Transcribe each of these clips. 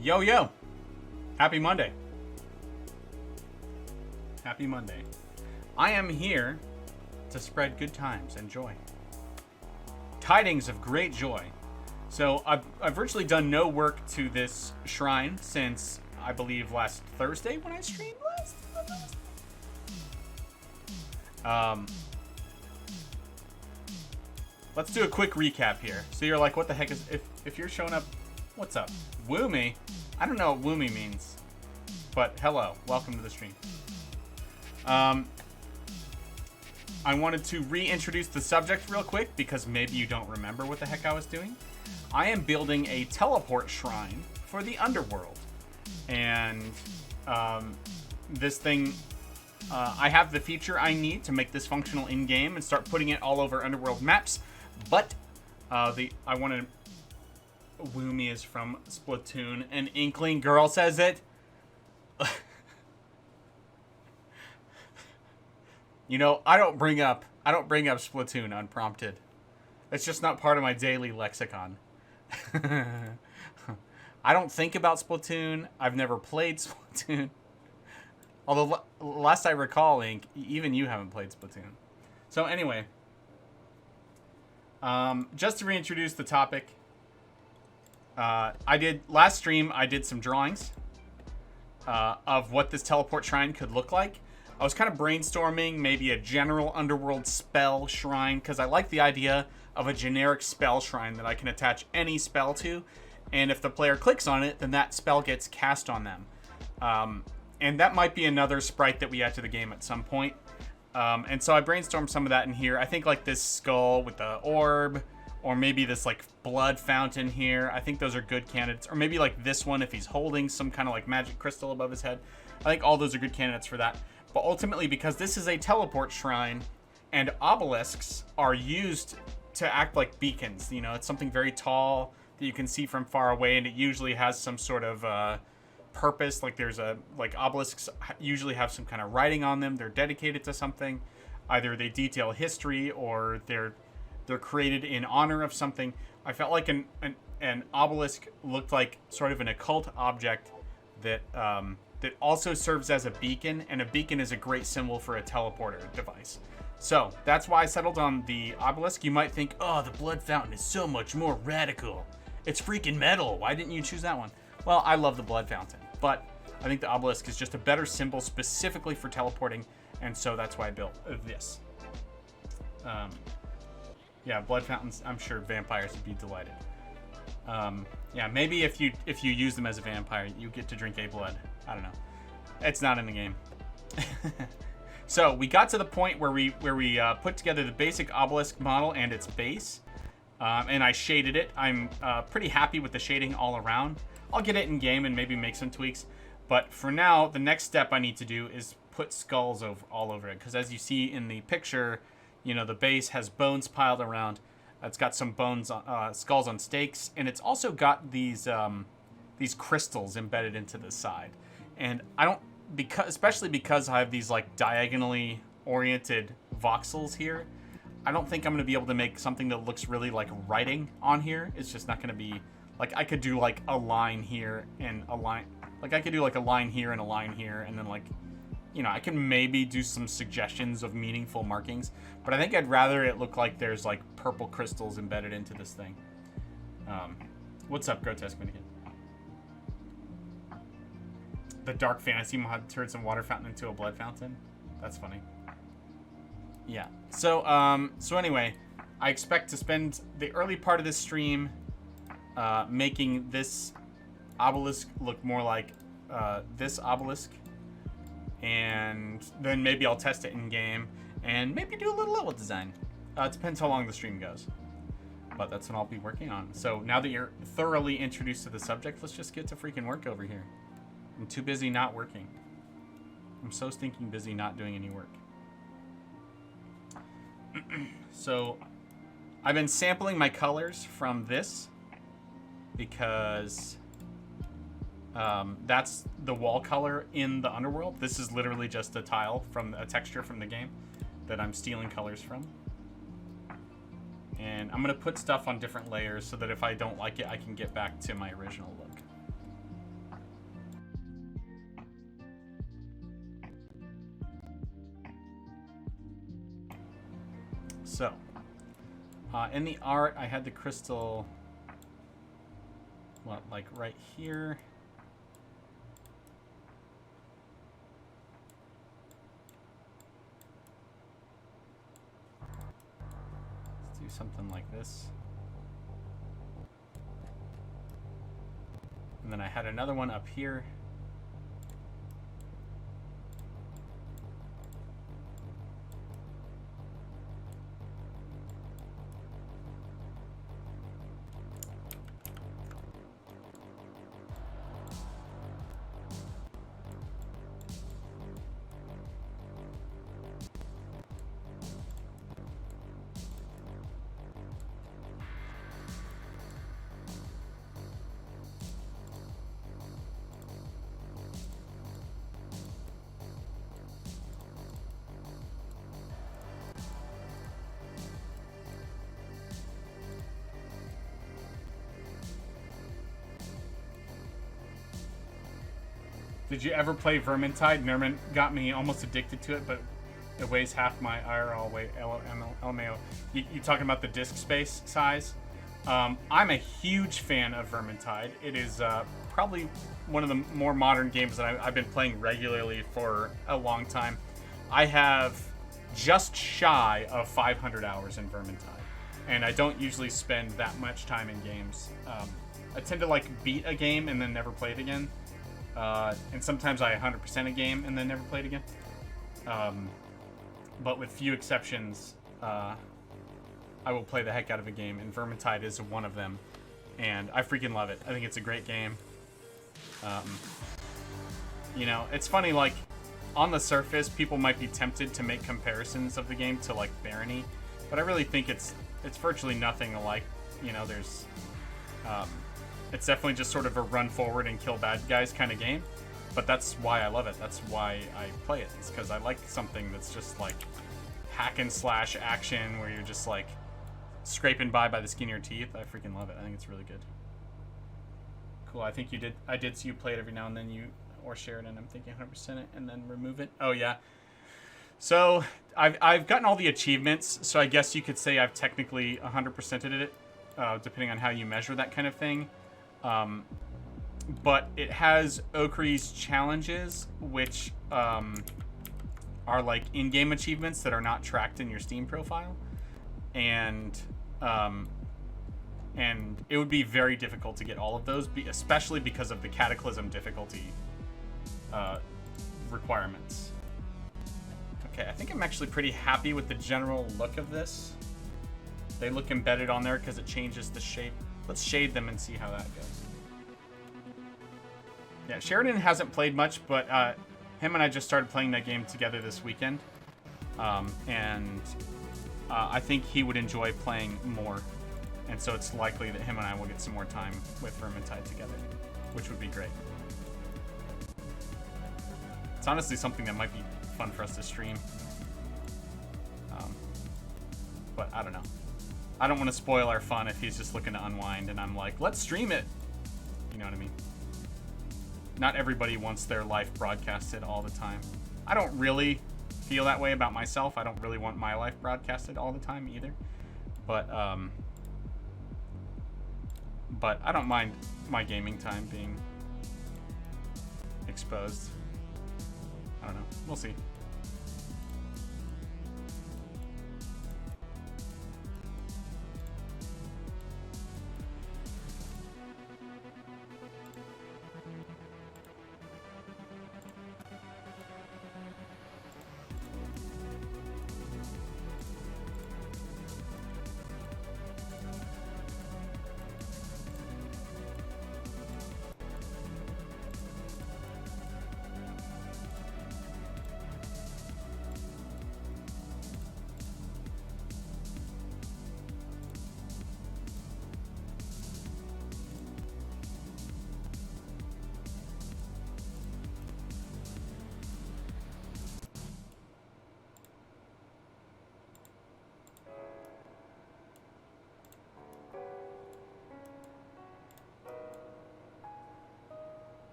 Yo, yo. Happy Monday. Happy Monday. I am here to spread good times and joy. Tidings of great joy. So I've virtually done no work to this shrine since, I believe, last Thursday when I streamed last. Let's do a quick recap here. So you're like, what the heck is... If you're showing up... What's up? Woo me? I don't know what woo me means. But hello. Welcome to the stream. I wanted to reintroduce the subject real quick because maybe you don't remember what the heck I was doing. I am building a teleport shrine for the underworld. And this thing... I have the feature I need to make this functional in-game and start putting it all over underworld maps. But I want to... Woo me is from Splatoon. An Inkling girl says it. You know, I don't bring up Splatoon unprompted. It's just not part of my daily lexicon. I don't think about Splatoon. I've never played Splatoon. Although, last I recall, Ink, even you haven't played Splatoon. So anyway, just to reintroduce the topic, last stream I did some drawings of what this teleport shrine could look like. I was kind of brainstorming maybe a general underworld spell shrine, because I like the idea of a generic spell shrine that I can attach any spell to, and if the player clicks on it, then that spell gets cast on them. And that might be another sprite that we add to the game at some point. And so I brainstormed some of that in here. I think like this skull with the orb, or maybe this like blood fountain here. I think those are good candidates. Or maybe like this one if he's holding some kind of like magic crystal above his head. I think all those are good candidates for that. But ultimately, because this is a teleport shrine and obelisks are used to act like beacons, you know, it's something very tall that you can see from far away, and it usually has some sort of purpose. Like obelisks usually have some kind of writing on them. They're dedicated to something. Either they detail history or they're created in honor of something. I felt like an obelisk looked like sort of an occult object that that also serves as a beacon, and a beacon is a great symbol for a teleporter device. So that's why I settled on the obelisk. You might think, oh, the blood fountain is so much more radical. It's freaking metal. Why didn't you choose that one? Well, I love the blood fountain, but I think the obelisk is just a better symbol specifically for teleporting, and so that's why I built this. Yeah, blood fountains, I'm sure vampires would be delighted. Yeah, maybe if you use them as a vampire, you get to drink a blood. I don't know. It's not in the game. So we got to the point where we put together the basic obelisk model and its base, and I shaded it. I'm pretty happy with the shading all around. I'll get it in game and maybe make some tweaks, but for now, the next step I need to do is put skulls all over it, because as you see in the picture, you know, the base has bones piled around. It's got some bones, skulls on stakes, and it's also got these crystals embedded into the side. And I don't, especially because I have these like diagonally oriented voxels here, I don't think I'm going to be able to make something that looks really like writing on here. It's just not going to be, like I could do like a line here and a line, like I could do like a line here and a line here, and then like, you know, I can maybe do some suggestions of meaningful markings, but I think I'd rather it look like there's like purple crystals embedded into this thing. What's up, Grotesque Minikid? The dark fantasy mod turned some water fountain into a blood fountain. That's funny. Yeah. So anyway, I expect to spend the early part of this stream making this obelisk look more like this obelisk, and then maybe I'll test it in game and maybe do a little level design. It depends how long the stream goes, but that's what I'll be working on. So now that you're thoroughly introduced to the subject, let's just get to freaking work over here. I'm too busy not working. I'm so stinking busy not doing any work. So I've been sampling my colors from this because that's the wall color in the underworld. This is literally just a tile from a texture from the game that I'm stealing colors from. And I'm going to put stuff on different layers so that if I don't like it, I can get back to my original look. So, in the art, I had the crystal, what, like right here? Let's do something like this. And then I had another one up here. Did you ever play Vermintide? Nerman got me almost addicted to it, but it weighs half my IRL weight. LMAO. You talking about the disk space size? I'm a huge fan of Vermintide. It is probably one of the more modern games that I've been playing regularly for a long time. I have just shy of 500 hours in Vermintide, and I don't usually spend that much time in games. I tend to like beat a game and then never play it again. And sometimes I 100% a game and then never play it again. But with few exceptions, I will play the heck out of a game, and Vermintide is one of them. And I freaking love it. I think it's a great game. You know, it's funny, like, on the surface, people might be tempted to make comparisons of the game to, like, Barony. But I really think it's virtually nothing alike. You know, there's... it's definitely just sort of a run forward and kill bad guys kind of game, but that's why I love it. That's why I play it. It's because I like something that's just like hack and slash action where you're just like scraping by the skin of your teeth. I freaking love it. I think it's really good. Cool. I think you did. I did see you play it every now and then, or share it, and I'm thinking 100% it and then remove it. Oh yeah. So I've gotten all the achievements. So I guess you could say I've technically 100%ed it, depending on how you measure that kind of thing. But it has Okri's challenges, which are like in-game achievements that are not tracked in your Steam profile, and it would be very difficult to get all of those, especially because of the Cataclysm difficulty requirements. Okay, I think I'm actually pretty happy with the general look of this. They look embedded on there because it changes the shape. Let's shade them and see how that goes. Yeah, Sheridan hasn't played much, but him and I just started playing that game together this weekend. And I think he would enjoy playing more. And so it's likely that him and I will get some more time with Vermintide together, which would be great. It's honestly something that might be fun for us to stream. But I don't know. I don't want to spoil our fun if he's just looking to unwind and I'm like, let's stream it. You know what I mean? Not everybody wants their life broadcasted all the time. I don't really feel that way about myself. I don't really want my life broadcasted all the time either. But I don't mind my gaming time being exposed. I don't know. We'll see.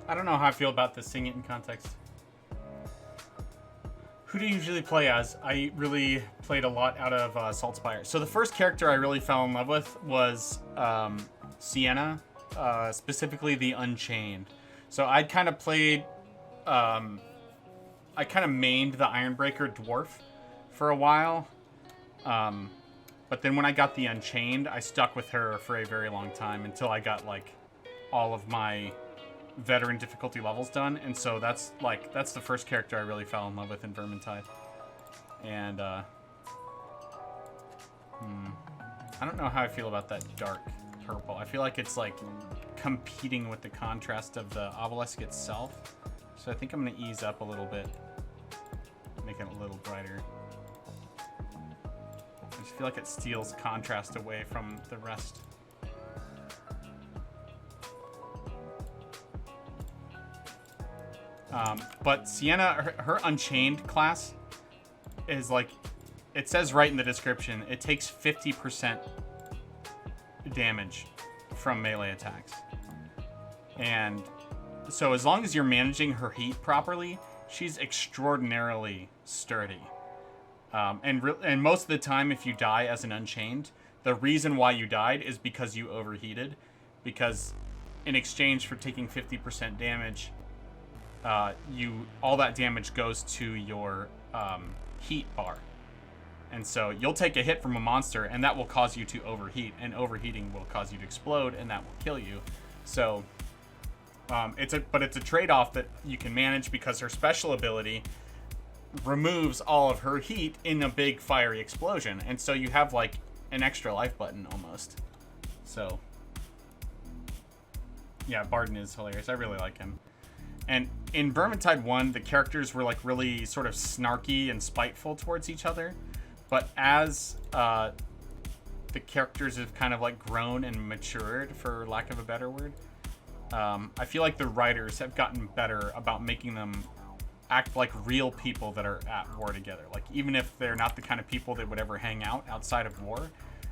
I don't know how I feel about this, seeing it in context. Who do you usually play as? I really played a lot out of Saltspire. So the first character I really fell in love with was Sienna, specifically the Unchained. So I'd kind of played, I kind of mained the Ironbreaker Dwarf for a while. But then when I got the Unchained, I stuck with her for a very long time until I got like all of my veteran difficulty levels done, and so that's the first character I really fell in love with in Vermintide. And I don't know how I feel about that dark purple. I feel like it's like competing with the contrast of the obelisk itself, so I think I'm gonna ease up a little bit, make it a little brighter. I just feel like it steals contrast away from the rest. But Sienna, her Unchained class is like, it says right in the description, it takes 50% damage from melee attacks. And so as long as you're managing her heat properly, she's extraordinarily sturdy. And most of the time, if you die as an Unchained, the reason why you died is because you overheated. Because in exchange for taking 50% damage, all that damage goes to your heat bar. And so you'll take a hit from a monster, and that will cause you to overheat, and overheating will cause you to explode, and that will kill you. So it's a trade-off that you can manage, because her special ability removes all of her heat in a big fiery explosion, and so you have like an extra life button almost. So yeah, Barden is hilarious. I really like him. And in Vermintide 1, the characters were like really sort of snarky and spiteful towards each other. But as the characters have kind of like grown and matured, for lack of a better word, I feel like the writers have gotten better about making them act like real people that are at war together. Like, even if they're not the kind of people that would ever hang out outside of war,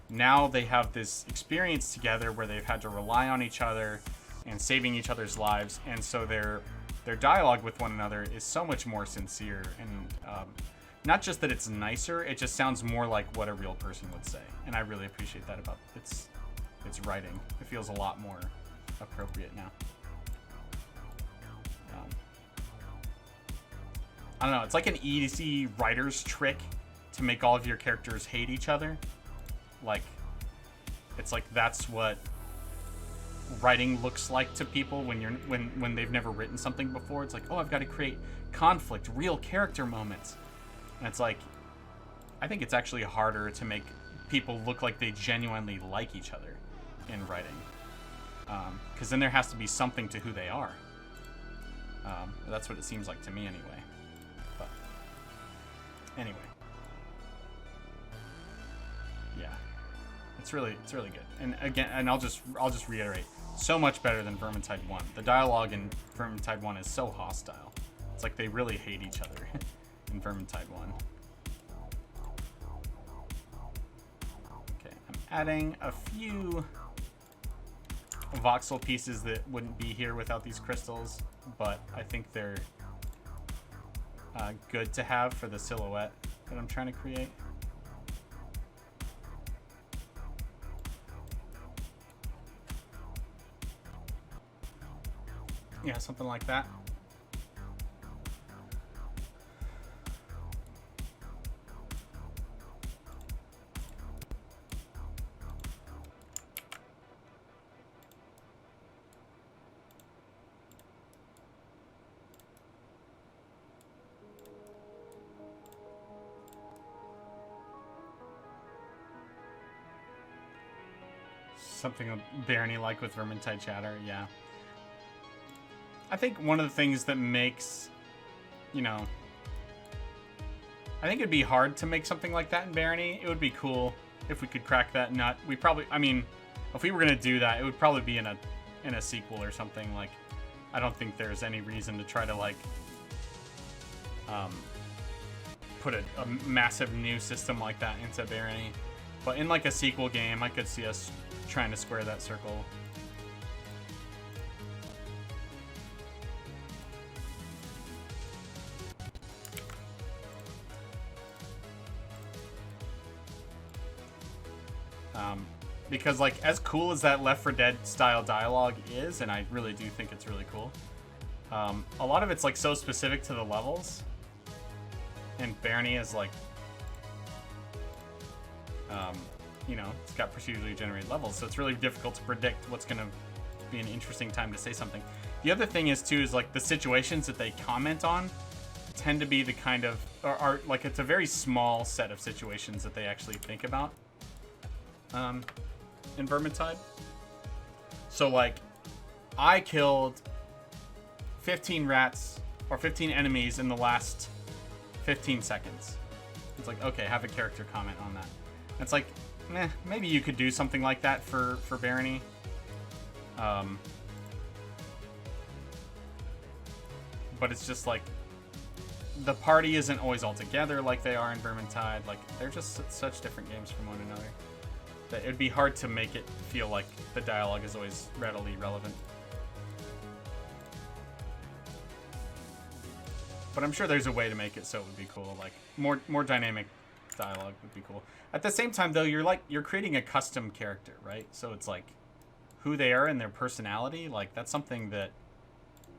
now they have this experience together where they've had to rely on each other and saving each other's lives. And so their dialogue with one another is so much more sincere, and not just that it's nicer, it just sounds more like what a real person would say. And I really appreciate that about its writing. It feels a lot more appropriate now. I don't know, it's like an easy writer's trick to make all of your characters hate each other. Like, it's like that's what writing looks like to people when they've never written something before. It's like, oh, I've got to create conflict, real character moments. And it's like, I think it's actually harder to make people look like they genuinely like each other in writing, because then there has to be something to who they are. That's what it seems like to me anyway. But anyway, yeah, it's really good. And again, and I'll just reiterate, so much better than Vermintide 1. The dialogue in Vermintide 1 is so hostile. It's like they really hate each other in Vermintide 1. Okay, I'm adding a few voxel pieces that wouldn't be here without these crystals, but I think they're good to have for the silhouette that I'm trying to create. Yeah, something like that. Something a Barony like with Vermintide Chatter, yeah. I think one of the things that makes, I think it'd be hard to make something like that in Barony. It would be cool if we could crack that nut. If we were gonna do that, it would probably be in a sequel or something. Like, I don't think there's any reason to try to like put a massive new system like that into Barony. But in like a sequel game, I could see us trying to square that circle. Because, like, as cool as that Left 4 Dead style dialogue is, and I really do think it's really cool, a lot of it's, like, so specific to the levels. And Barony is, like, you know, it's got procedurally generated levels, so it's really difficult to predict what's going to be an interesting time to say something. The other thing is, too, is, like, the situations that they comment on tend to be the kind of, are like, it's a very small set of situations that they actually think about. In Vermintide. So, like, I killed 15 rats or 15 enemies in the last 15 seconds. It's like, okay, have a character comment on that. It's like, maybe you could do something like that for Barony. But it's just like, the party isn't always all together like they are in Vermintide. Like, they're just such different games from one another that it'd be hard to make it feel like the dialogue is always readily relevant. But I'm sure there's a way to make it so it would be cool. Like, more dynamic dialogue would be cool. At the same time, though, you're creating a custom character, right? So it's like who they are and their personality. Like, that's something that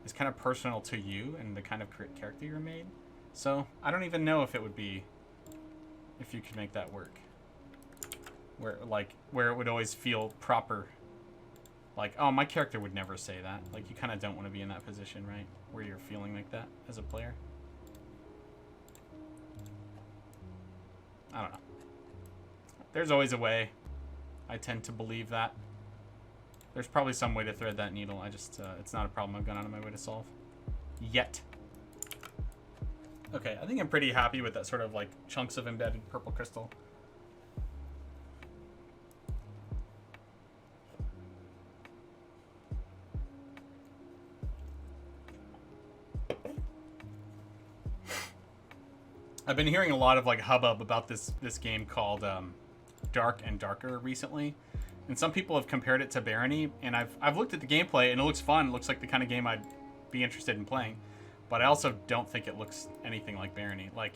is kind of personal to you and the kind of character you're made. So I don't even know if it would be, if you could make that work. Where it would always feel proper. Like, oh, my character would never say that. Like, you kind of don't want to be in that position, right? Where you're feeling like that as a player. I don't know. There's always a way. I tend to believe that. There's probably some way to thread that needle. I just, it's not a problem I've gone out of my way to solve. Yet. Okay, I think I'm pretty happy with that sort of, like, chunks of embedded purple crystal. I've been hearing a lot of, like, hubbub about this game called Dark and Darker recently, and some people have compared it to Barony, and I've looked at the gameplay and it looks fun. It looks like the kind of game I'd be interested in playing, but I also don't think it looks anything like Barony. Like,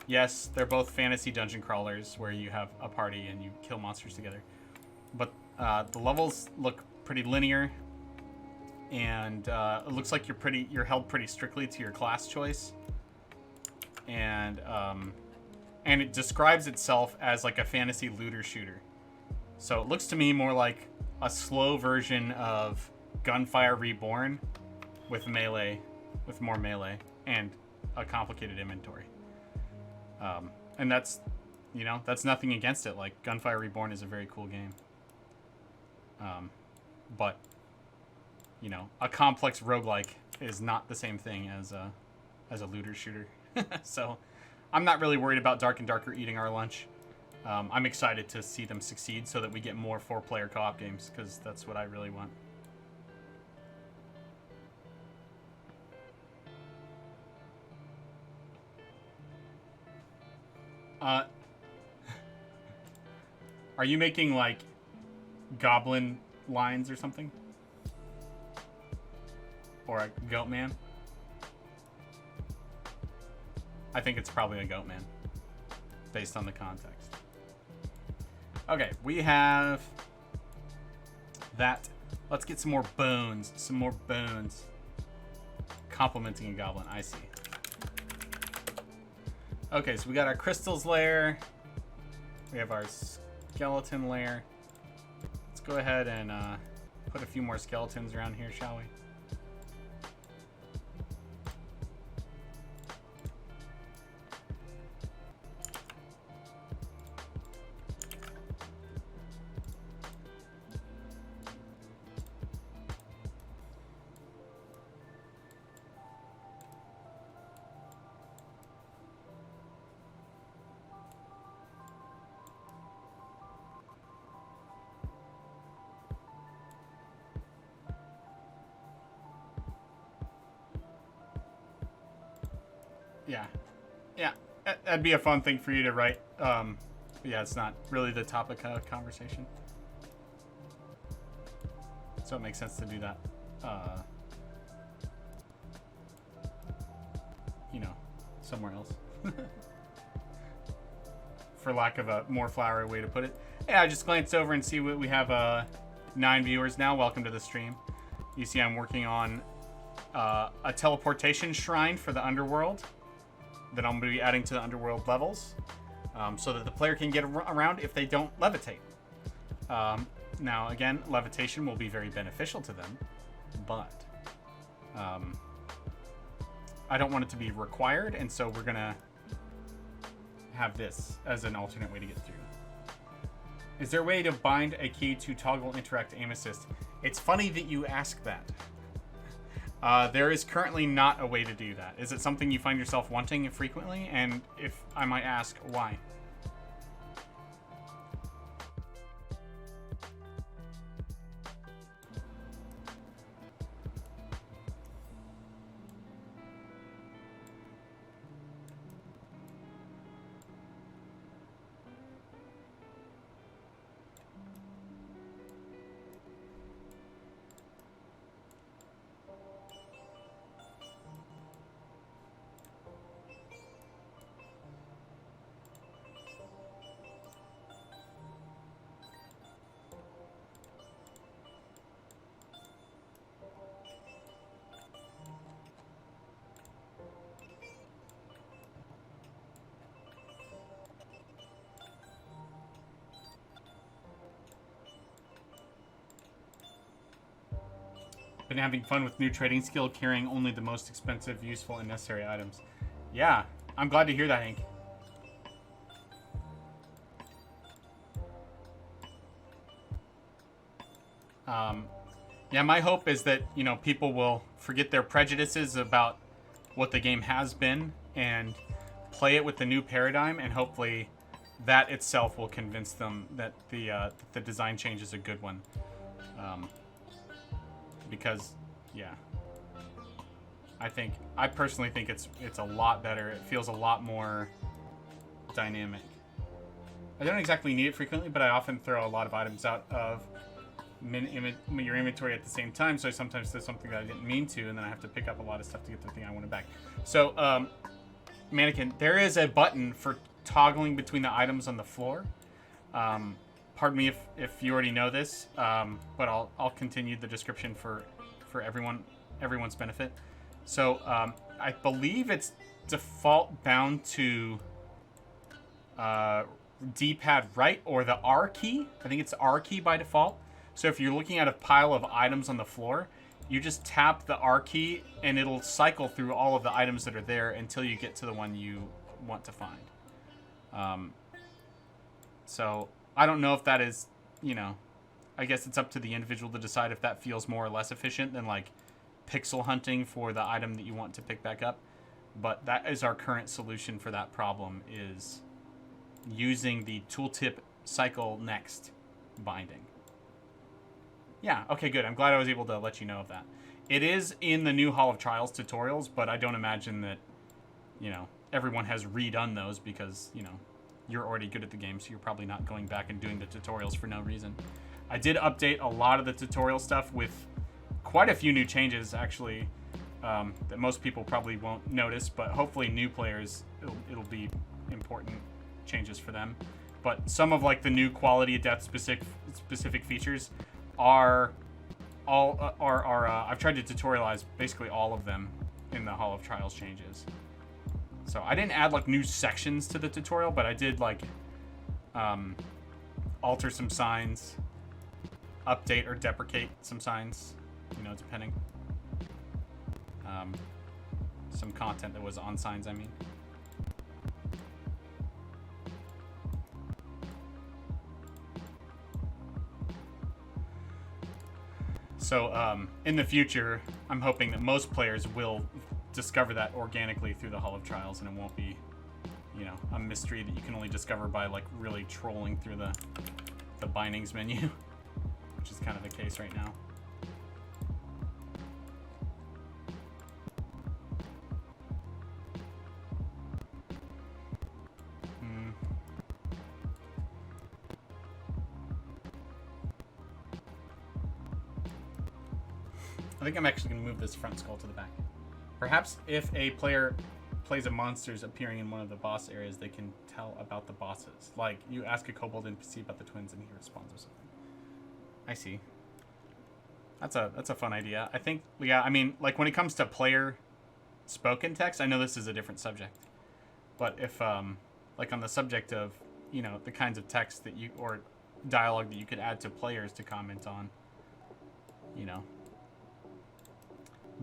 yes, they're both fantasy dungeon crawlers where you have a party and you kill monsters together, but the levels look pretty linear, and it looks like you're held pretty strictly to your class choice. And it describes itself as like a fantasy looter shooter. So it looks to me more like a slow version of Gunfire Reborn with melee, with more melee and a complicated inventory. And that's, you know, that's nothing against it. Like, Gunfire Reborn is a very cool game. But, you know, a complex roguelike is not the same thing as a looter shooter. So I'm not really worried about Dark and Darker eating our lunch. I'm excited to see them succeed so that we get more 4-player co-op games, because that's what I really want. Are you making, like, goblin lines or something? Or a goat man? I think it's probably a goat man, based on the context. Okay, we have that. Let's get some more bones. Some more bones. Complementing a goblin, I see. Okay, so we got our crystals layer. We have our skeleton layer. Let's go ahead and put a few more skeletons around here, shall we? Yeah, that'd be a fun thing for you to write. Yeah, it's not really the topic of conversation, so it makes sense to do that. You know, somewhere else, for lack of a more flowery way to put it. Yeah, I just glanced over and see what we have. 9 viewers now. Welcome to the stream. You see, I'm working on a teleportation shrine for the underworld that I'm going to be adding to the underworld levels, so that the player can get around if they don't levitate. Now, again, levitation will be very beneficial to them, but I don't want it to be required, and so we're going to have this as an alternate way to get through. Is there a way to bind a key to toggle interact aim assist? It's funny that you ask that. There is currently not a way to do that. Is it something you find yourself wanting frequently? And if I might ask, why? Been having fun with new trading skill, carrying only the most expensive, useful, and necessary items. Yeah, I'm glad to hear that, Hank. Yeah, my hope is that, you know, people will forget their prejudices about what the game has been and play it with the new paradigm, and hopefully that itself will convince them that the design change is a good one. Because, yeah, I personally think it's a lot better. It feels a lot more dynamic. I don't exactly need it frequently, but I often throw a lot of items out of your inventory at the same time, so I sometimes do something that I didn't mean to, and then I have to pick up a lot of stuff to get the thing I wanted back. So, Mannequin, there is a button for toggling between the items on the floor. Pardon me if you already know this, but I'll continue the description for everyone's benefit. So I believe it's default bound to D-pad right or the R key. I think it's the R key by default. So if you're looking at a pile of items on the floor, you just tap the R key and it'll cycle through all of the items that are there until you get to the one you want to find. So I don't know if that is, you know, I guess it's up to the individual to decide if that feels more or less efficient than like pixel hunting for the item that you want to pick back up. But that is our current solution for that problem, is using the tooltip cycle next binding. Yeah, okay, good. I'm glad I was able to let you know of that. It is in the new Hall of Trials tutorials, but I don't imagine that, you know, everyone has redone those because, you know, you're already good at the game, so you're probably not going back and doing the tutorials for no reason. I did update a lot of the tutorial stuff with quite a few new changes, actually, that most people probably won't notice, but hopefully new players, it'll be important changes for them. But some of like the new quality of death specific features are I've tried to tutorialize basically all of them in the Hall of Trials changes. So I didn't add like new sections to the tutorial, but I did like alter some signs, update or deprecate some signs, you know, depending. Some content that was on signs, I mean. So in the future, I'm hoping that most players will discover that organically through the Hall of Trials, and it won't be, you know, a mystery that you can only discover by like really trolling through the bindings menu, which is kind of the case right now. I think I'm actually going to move this front skull to the back. Perhaps if a player plays of monsters appearing in one of the boss areas, they can tell about the bosses. Like, you ask a kobold NPC about the twins, and he responds with something. I see. That's a fun idea. I think, yeah, I mean, like, when it comes to player spoken text, I know this is a different subject. But if, like, on the subject of, you know, the kinds of text that you, or dialogue that you could add to players to comment on, you know,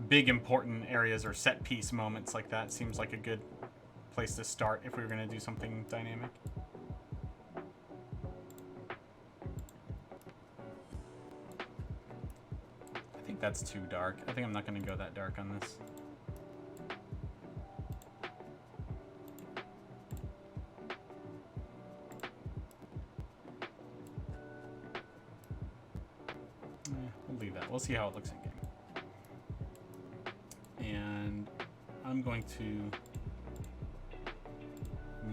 big important areas or set piece moments like that seems like a good place to start if we were going to do something dynamic. I think that's too dark. I think I'm not going to go that dark on this. We'll leave that. We'll see how it looks in game. And I'm going to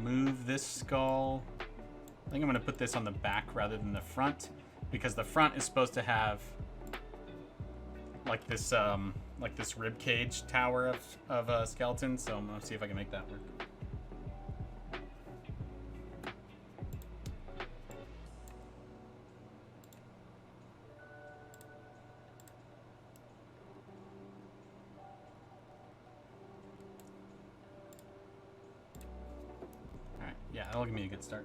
move this skull. I think I'm going to put this on the back rather than the front, because the front is supposed to have like this rib cage tower of a skeleton. So I'm going to see if I can make that work. Yeah, that'll give me a good start.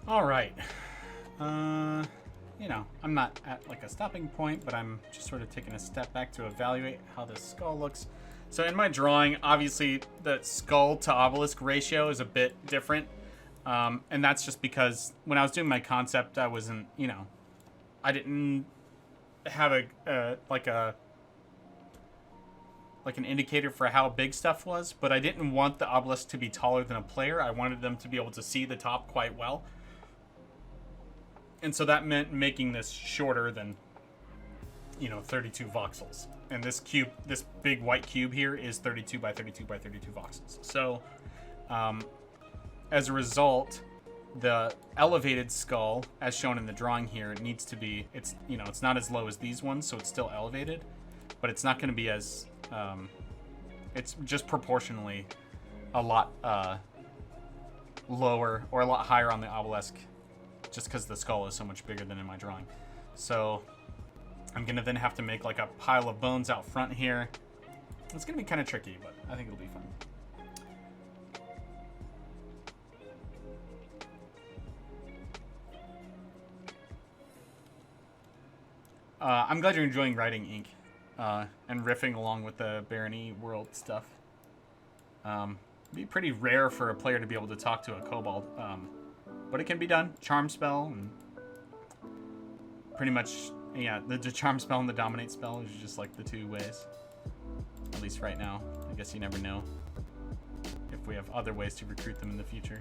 All right. You know, I'm not at like a stopping point, but I'm just sort of taking a step back to evaluate how this skull looks. So in my drawing, obviously the skull to obelisk ratio is a bit different. And that's just because when I was doing my concept, I wasn't, you know, I didn't have like an indicator for how big stuff was, but I didn't want the obelisk to be taller than a player. I wanted them to be able to see the top quite well. And so that meant making this shorter than, you know, 32 voxels. And this cube, this big white cube here is 32 by 32 by 32 voxels. So, as a result, the elevated skull, as shown in the drawing here, it needs to be, it's, you know, it's not as low as these ones, so it's still elevated, but it's not going to be as, it's just proportionally a lot lower or a lot higher on the obelisk, just because the skull is so much bigger than in my drawing. So I'm going to then have to make like a pile of bones out front here. It's going to be kind of tricky, but I think it'll be fun. I'm glad you're enjoying writing ink and riffing along with the Barony world stuff. It'd be pretty rare for a player to be able to talk to a kobold, but it can be done. Charm spell, and pretty much, yeah, the charm spell and the dominate spell is just like the two ways. At least right now. I guess you never know if we have other ways to recruit them in the future.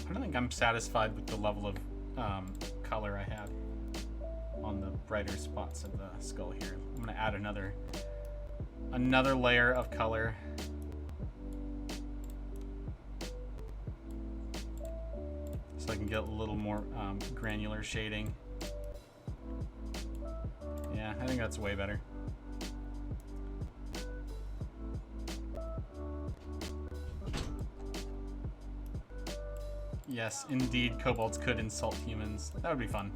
I don't think I'm satisfied with the level of color I had on the brighter spots of the skull here. I'm going to add another layer of color. So I can get a little more granular shading. Yeah, I think that's way better. Yes, indeed, kobolds could insult humans. That would be fun.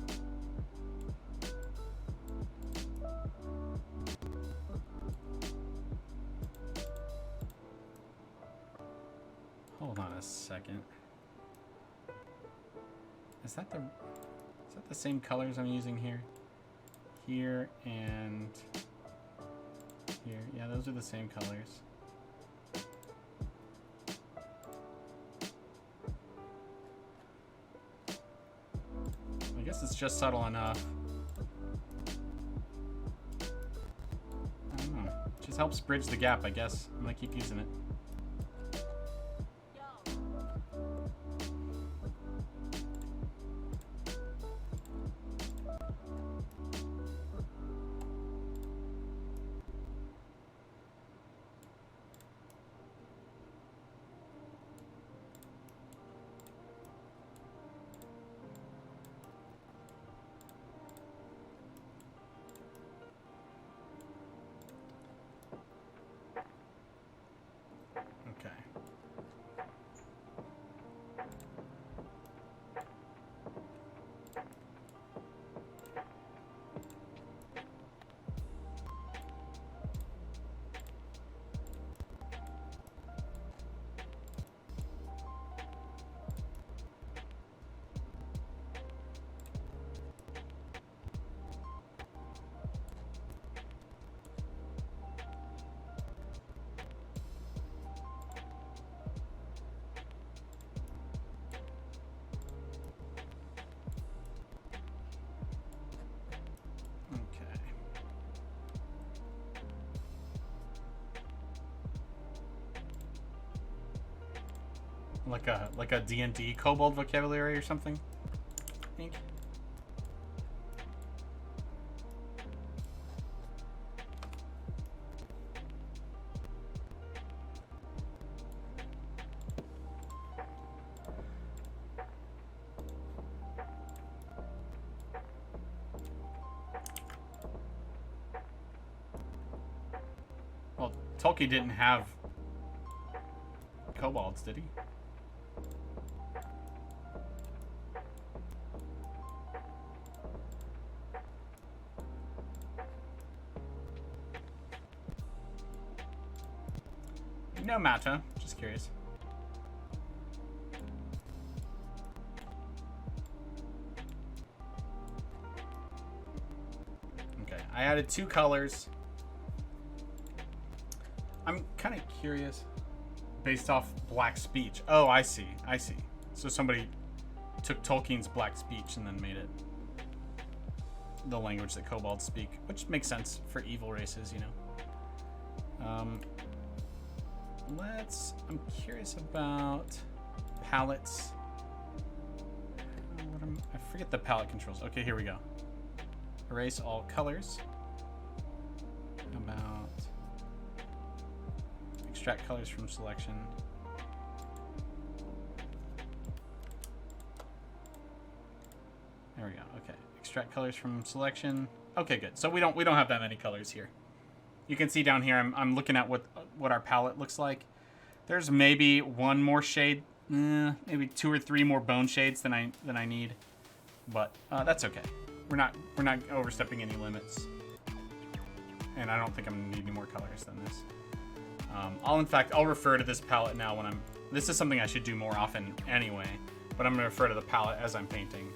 Hold on a second. Is that the same colors I'm using here? Here and here. Yeah, those are the same colors. I guess it's just subtle enough. I don't know. It just helps bridge the gap, I guess. I'm gonna keep using it. Like a D&D kobold vocabulary or something, I think. Well, Tolkien didn't have kobolds, did he? No matter. Just curious. Okay, I added 2 colors. I'm kind of curious. Based off Black Speech. Oh, I see. I see. So somebody took Tolkien's Black Speech and then made it the language that kobolds speak, which makes sense for evil races, you know. I'm curious about palettes. I forget the palette controls. Okay, here we go. Erase all colors. About extract colors from selection. There we go. Okay, extract colors from selection. Okay, good. So we don't have that many colors here. You can see down here, I'm looking at what our palette looks like. There's maybe one more shade, maybe 2 or 3 more bone shades than I need, but that's okay. We're not overstepping any limits, and I don't think I'm gonna need any more colors than this. I'll refer to this palette now when this is something I should do more often anyway, but I'm gonna refer to the palette as I'm painting.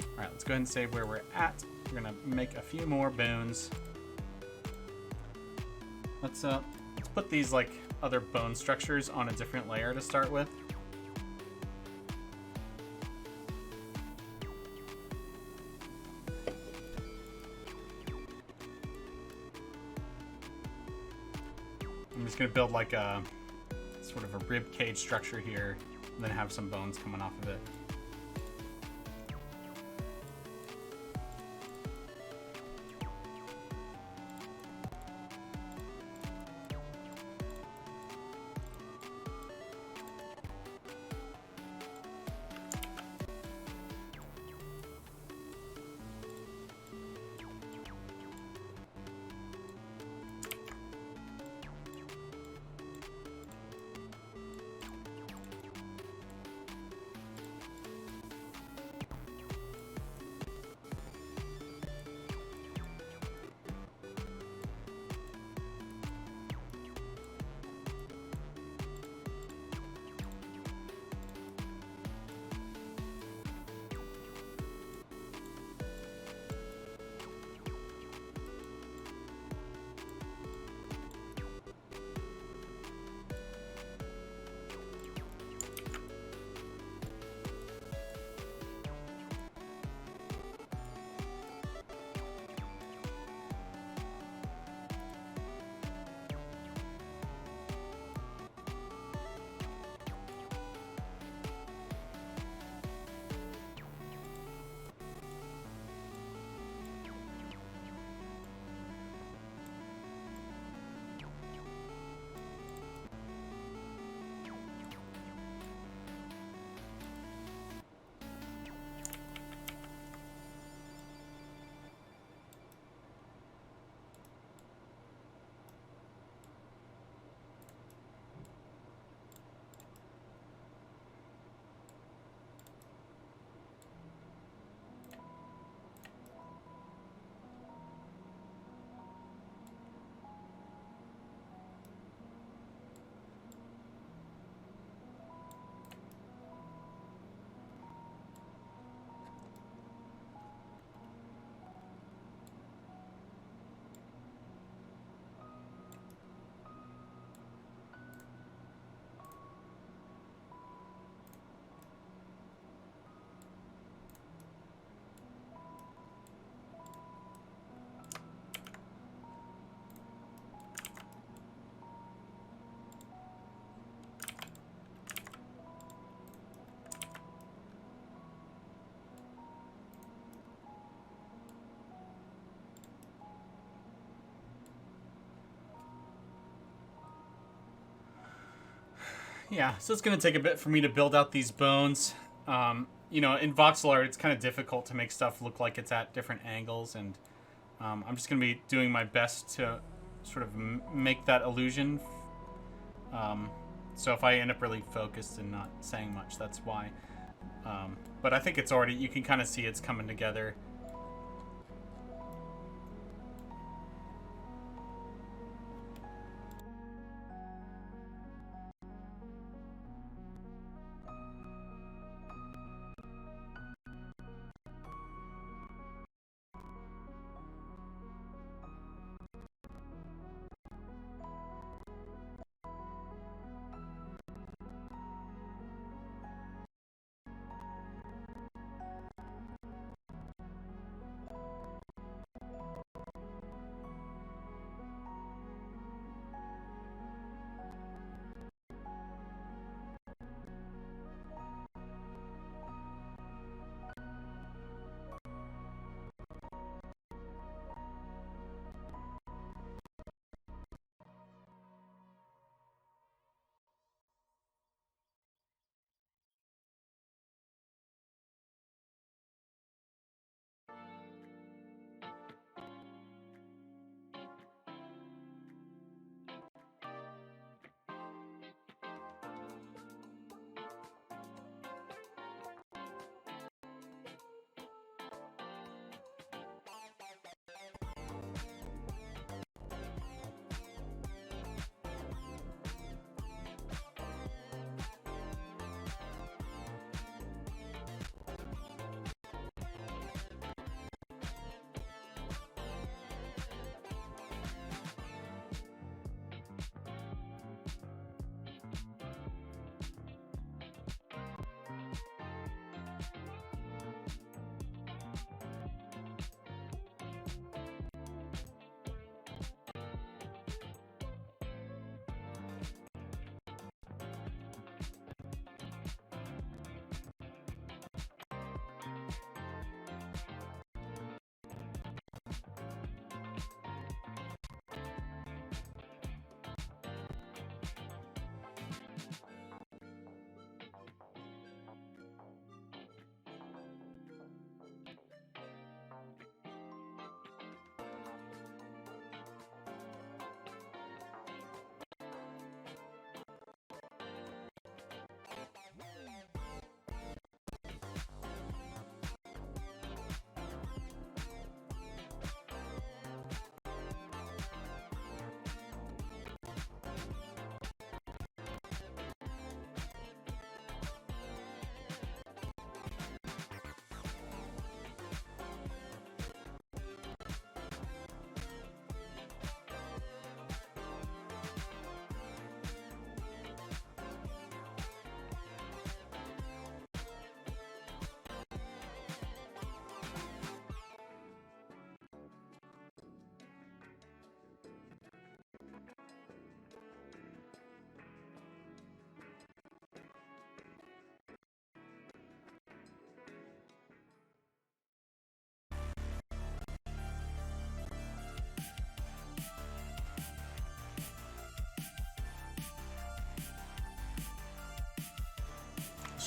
All right, let's go ahead and save where we're at. We're gonna make a few more bones. Let's put these like other bone structures on a different layer to start with. I'm just gonna build like a sort of a rib cage structure here, and then have some bones coming off of it. Yeah, so it's going to take a bit for me to build out these bones. You know, in voxel art, it's kind of difficult to make stuff look like it's at different angles, and I'm just going to be doing my best to sort of make that illusion. So if I end up really focused and not saying much, that's why. But I think it's already, you can kind of see it's coming together.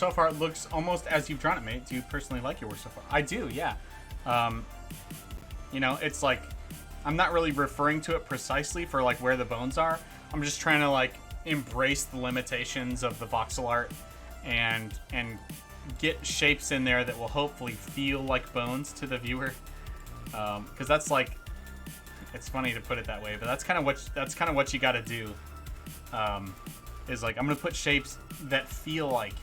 so far it looks almost as you've drawn it, mate. Do you personally like your work so far? I do, yeah. You know, it's like, I'm not really referring to it precisely for like where the bones are. I'm just trying to like embrace the limitations of the voxel art and get shapes in there that will hopefully feel like bones to the viewer. Because that's like, it's funny to put it that way, but that's kind of what you got to do. Is like, I'm gonna put shapes that feel like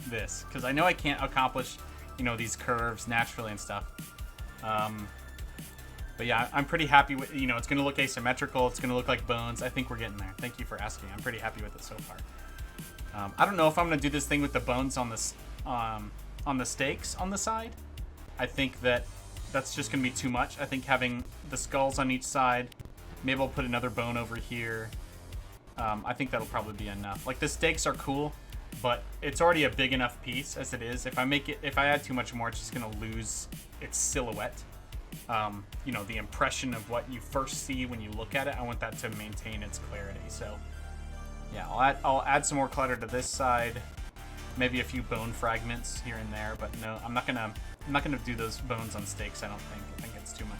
this, because I know I can't accomplish, you know, these curves naturally and stuff. But yeah, I'm pretty happy with, you know, it's gonna look asymmetrical, it's gonna look like bones. I think we're getting there. Thank you for asking. I'm pretty happy with it so far. I don't know if I'm gonna do this thing with the bones on this on the stakes on the side. I think that's just gonna be too much. I think having the skulls on each side, maybe I'll put another bone over here. I think that'll probably be enough. Like, the stakes are cool, but it's already a big enough piece as it is. If I add too much more, it's just gonna lose its silhouette. You know, the impression of what you first see when you look at it. I want that to maintain its clarity. So yeah, I'll add some more clutter to this side, maybe a few bone fragments here and there, but no, I'm not gonna do those bones on stakes. I don't think. I think it's too much.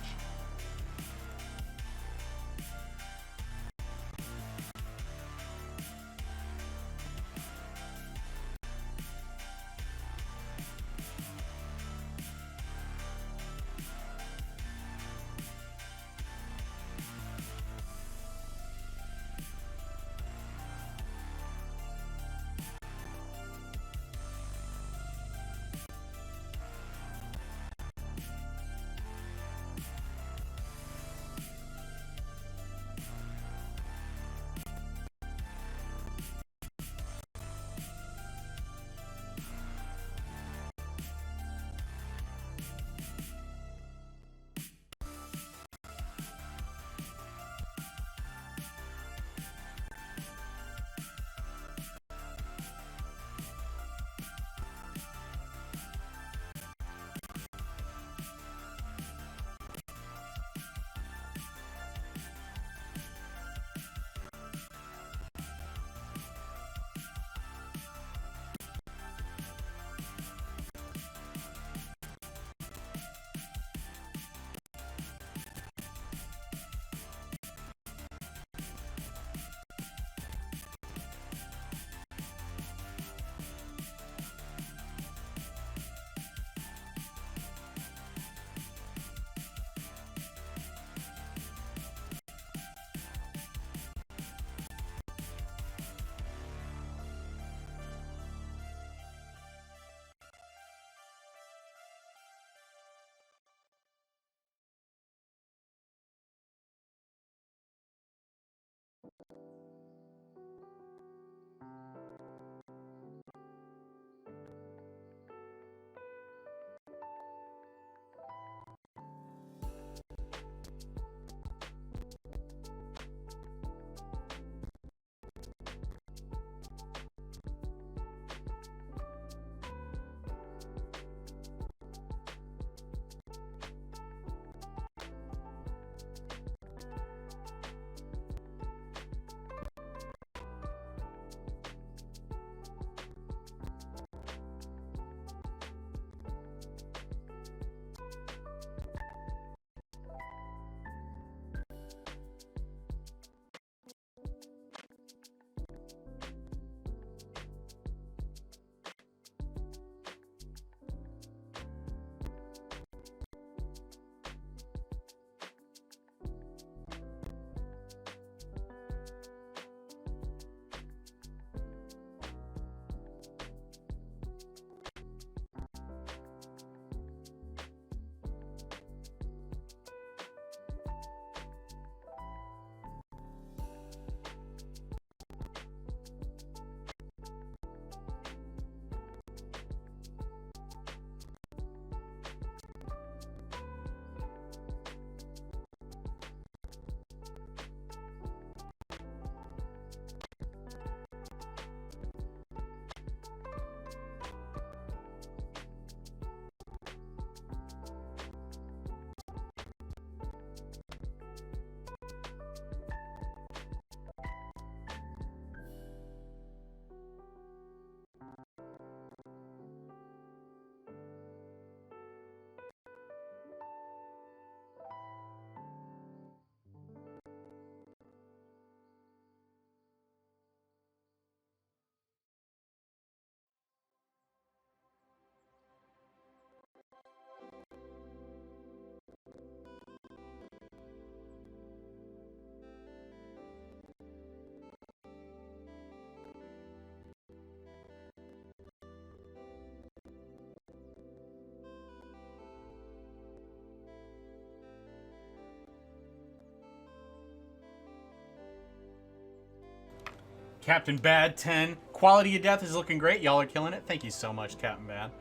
Captain Bad 10. Quality of Death is looking great. Y'all are killing it. Thank you so much, Captain Bad.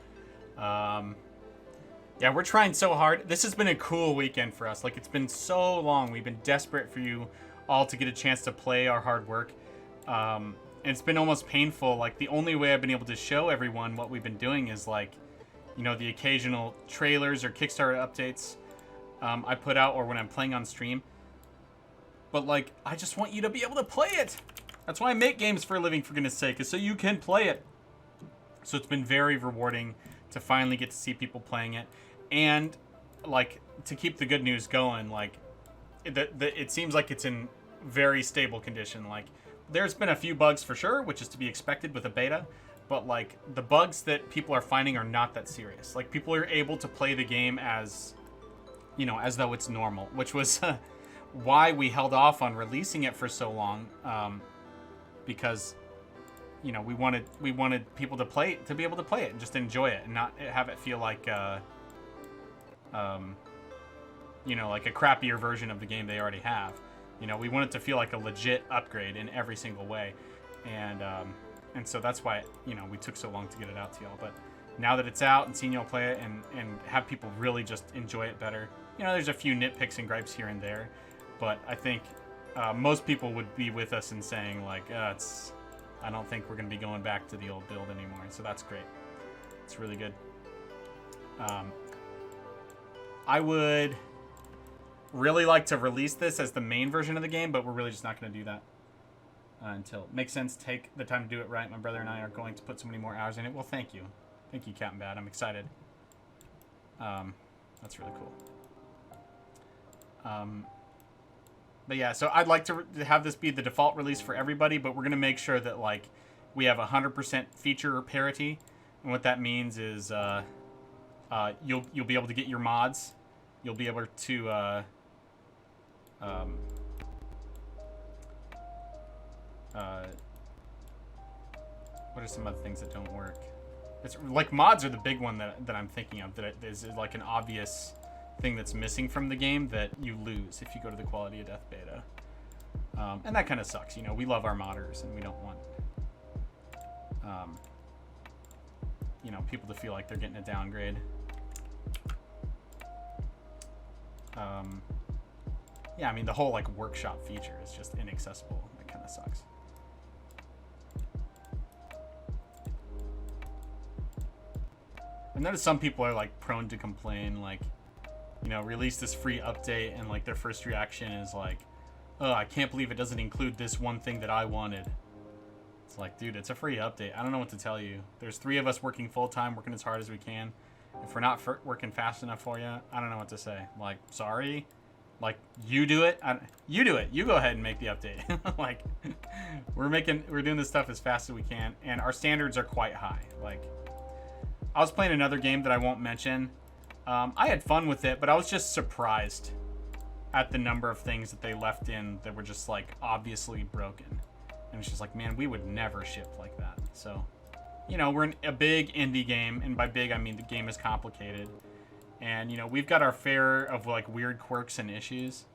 Yeah, we're trying so hard. This has been a cool weekend for us. Like, it's been so long. We've been desperate for you all to get a chance to play our hard work. And it's been almost painful. Like, the only way I've been able to show everyone what we've been doing is, like, you know, the occasional trailers or Kickstarter updates I put out, or when I'm playing on stream. But, like, I just want you to be able to play it. That's why I make games for a living, for goodness sake, is so you can play it. So it's been very rewarding to finally get to see people playing it. And, like, to keep the good news going, like, it seems like it's in very stable condition. Like, there's been a few bugs for sure, which is to be expected with a beta. But, like, the bugs that people are finding are not that serious. Like, people are able to play the game as, you know, as though it's normal. Which was why we held off on releasing it for so long. Because, you know, we wanted people to play, to be able to play it and just enjoy it. And not have it feel like, you know, like a crappier version of the game they already have. You know, we want it to feel like a legit upgrade in every single way. And so that's why, you know, we took so long to get it out to y'all. But now that it's out and seeing y'all play it and have people really just enjoy it better, you know, there's a few nitpicks and gripes here and there. But I think most people would be with us in saying, like, I don't think we're going to be going back to the old build anymore. So that's great. It's really good. I would really like to release this as the main version of the game, but we're really just not going to do that until it makes sense. Take the time to do it right. My brother and I are going to put so many more hours in it. Well, thank you. Thank you, Captain Bad. I'm excited. That's really cool. But yeah, so I'd like to have this be the default release for everybody, but we're going to make sure that, like, we have 100% feature parity. And what that means is you'll be able to get your mods. You'll be able to what are some other things that don't work? It's like mods are the big one that I'm thinking of, that is like an obvious thing that's missing from the game that you lose if you go to the Quality of Death beta. And that kind of sucks. You know, we love our modders and we don't want you know, people to feel like they're getting a downgrade. Yeah, I mean, the whole, like, workshop feature is just inaccessible. That kind of sucks. I noticed some people are, like, prone to complain, like, you know, release this free update and, like, their first reaction is like, oh, I can't believe it doesn't include this one thing that I wanted. It's like, dude, it's a free update. I don't know what to tell you. There's 3 of us working full-time, working as hard as we can. If we're not working fast enough for you, I don't know what to say. Like, sorry. Like, you do it. You do it. You go ahead and make the update. Like, we're doing this stuff as fast as we can, and our standards are quite high. Like, I was playing another game that I won't mention. I had fun with it, but I was just surprised at the number of things that they left in that were just, like, obviously broken. And it's just like, man, we would never ship like that. So, you know, we're in a big indie game, and by big I mean the game is complicated. And, you know, we've got our fair of, like, weird quirks and issues.